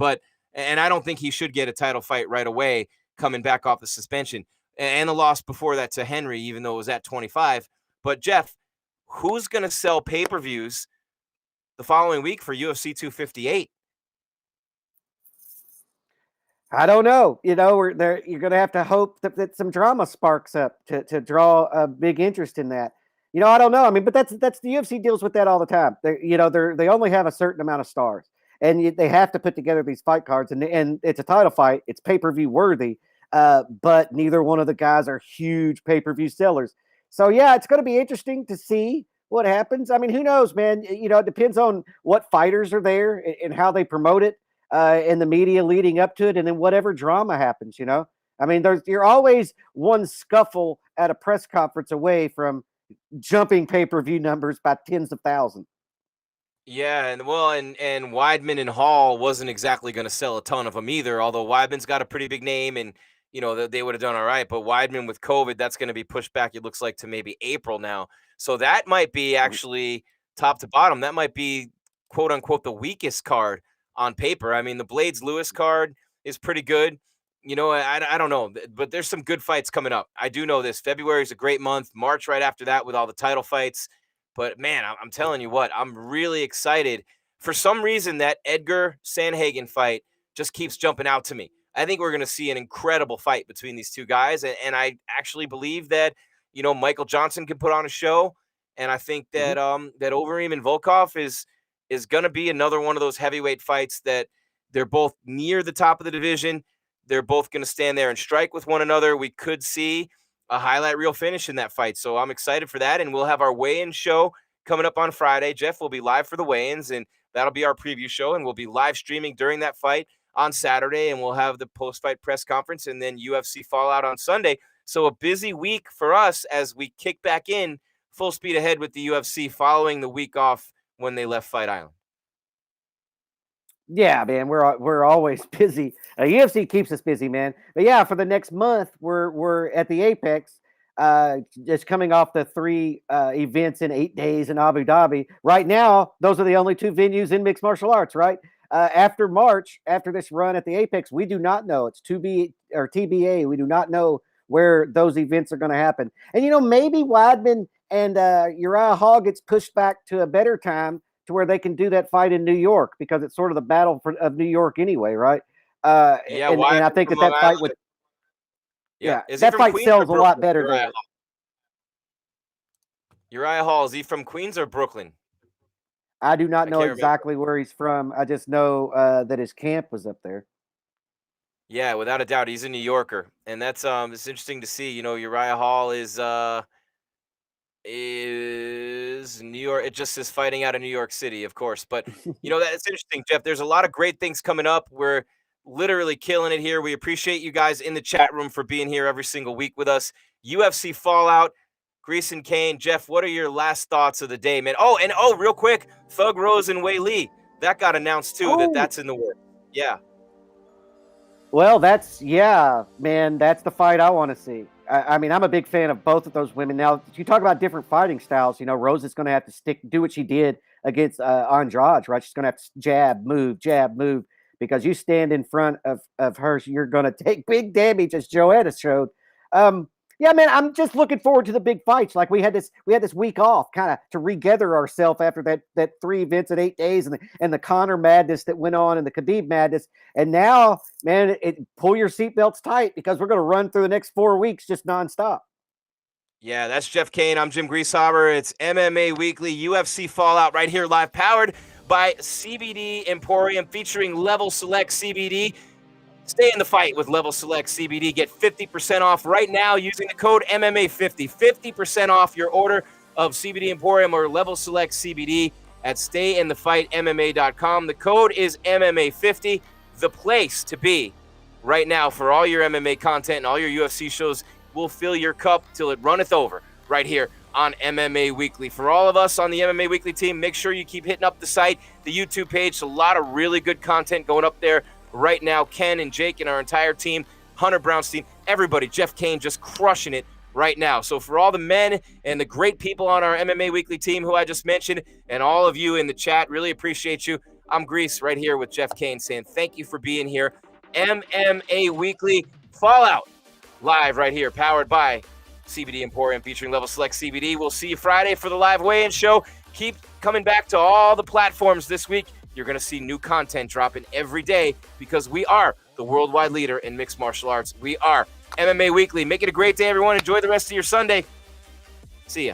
And I don't think he should get a title fight right away coming back off the suspension. And the loss before that to Henry, even though it was at 25. But, Jeff, who's going to sell pay-per-views the following week for UFC 258? I don't know. You're going to have to hope that some drama sparks up to draw a big interest in that. I don't know. But that's the UFC deals with that all the time. They only have a certain amount of stars, and they have to put together these fight cards, and it's a title fight. It's pay-per-view worthy, but neither one of the guys are huge pay-per-view sellers. So yeah, it's going to be interesting to see what happens. Who knows, man? It depends on what fighters are there and how they promote it. In the media leading up to it, and then whatever drama happens, you're always one scuffle at a press conference away from jumping pay-per-view numbers by tens of thousands. Yeah, and Weidman and Hall wasn't exactly going to sell a ton of them either. Although Weidman's got a pretty big name, and they would have done all right. But Weidman with COVID, that's going to be pushed back. It looks like to maybe April now. So that might be actually top to bottom. That might be quote unquote the weakest card on paper. I mean, the Blades Lewis card is pretty good. I don't know, but there's some good fights coming up. I do know this. February is a great month. March right after that with all the title fights. But man, I'm telling you what, I'm really excited. For some reason, that Edgar Sandhagen fight just keeps jumping out to me. I think we're going to see an incredible fight between these two guys. And I actually believe that, Michael Johnson can put on a show. And I think that that Overeem and Volkov is going to be another one of those heavyweight fights that they're both near the top of the division. They're both going to stand there and strike with one another. We could see a highlight reel finish in that fight. So I'm excited for that. And we'll have our weigh-in show coming up on Friday. Jeff will be live for the weigh-ins, and that'll be our preview show. And we'll be live streaming during that fight on Saturday. And we'll have the post-fight press conference and then UFC Fallout on Sunday. So a busy week for us as we kick back in full speed ahead with the UFC following the week off when they left Fight Island. Yeah, man, we're always busy. UFC keeps us busy, man. But yeah, for the next month, we're at the Apex, just coming off the 3 events in 8 days in Abu Dhabi. Right now, those are the only 2 venues in mixed martial arts. Right after March, after this run at the Apex, we do not know. It's TBA. We do not know where those events are going to happen. And maybe Weidman and Uriah Hall gets pushed back to a better time, to where they can do that fight in New York, because it's sort of the battle of New York anyway, right? And I think that fight would, that fight sells a lot better there. Uriah Hall, is he from Queens or Brooklyn? I do not know exactly where he's from. I just know that his camp was up there. Yeah, without a doubt, he's a New Yorker, and that's it's interesting to see. Uriah Hall is New York. It just says fighting out of New York City, of course. But that's interesting, Jeff. There's a lot of great things coming up. We're literally killing it here. We appreciate you guys in the chat room for being here every single week with us. UFC Fallout, Grease and Cain. Jeff, what are your last thoughts of the day, man? Oh, real quick, Thug Rose and Wei Lee. That got announced too. That's in the works. Yeah. Well, man, that's the fight I want to see. I mean, I'm a big fan of both of those women. Now, you talk about different fighting styles. Rose is going to have to do what she did against Andrade, right? She's going to have to jab, move, because you stand in front of her, you're going to take big damage, as Joetta showed. Yeah, man, I'm just looking forward to the big fights. Like we had this week off, kind of to regather ourselves after that 3 events in 8 days, and the Conor madness that went on, and the Khabib madness. And now, man, pull your seatbelts tight, because we're going to run through the next 4 weeks just nonstop. Yeah, that's Jeff Cain. I'm Jim Grieshaber. It's MMA Weekly UFC Fallout right here live, powered by CBD Emporium, featuring Level Select CBD. Stay in the fight with Level Select CBD. Get 50% off right now using the code MMA50. 50% off your order of CBD Emporium or Level Select CBD at stayinthefightmma.com. The code is MMA50. The place to be right now for all your MMA content and all your UFC shows. Will fill your cup till it runneth over right here on MMA Weekly. For all of us on the MMA Weekly team, make sure you keep hitting up the site, the YouTube page. A lot of really good content going up there right now. Ken and Jake and our entire team, Hunter Brownstein, everybody, Jeff Cain, just crushing it right now. So for all the men and the great people on our MMA Weekly team who I just mentioned, and all of you in the chat, really appreciate you. I'm Grease right here with Jeff Cain saying thank you for being here. MMA Weekly Fallout live right here, powered by CBD Emporium, featuring Level Select CBD. We'll see you Friday for the live weigh-in show. Keep coming back to all the platforms this week. You're going to see new content dropping every day, because we are the worldwide leader in mixed martial arts. We are MMA Weekly. Make it a great day, everyone. Enjoy the rest of your Sunday. See ya.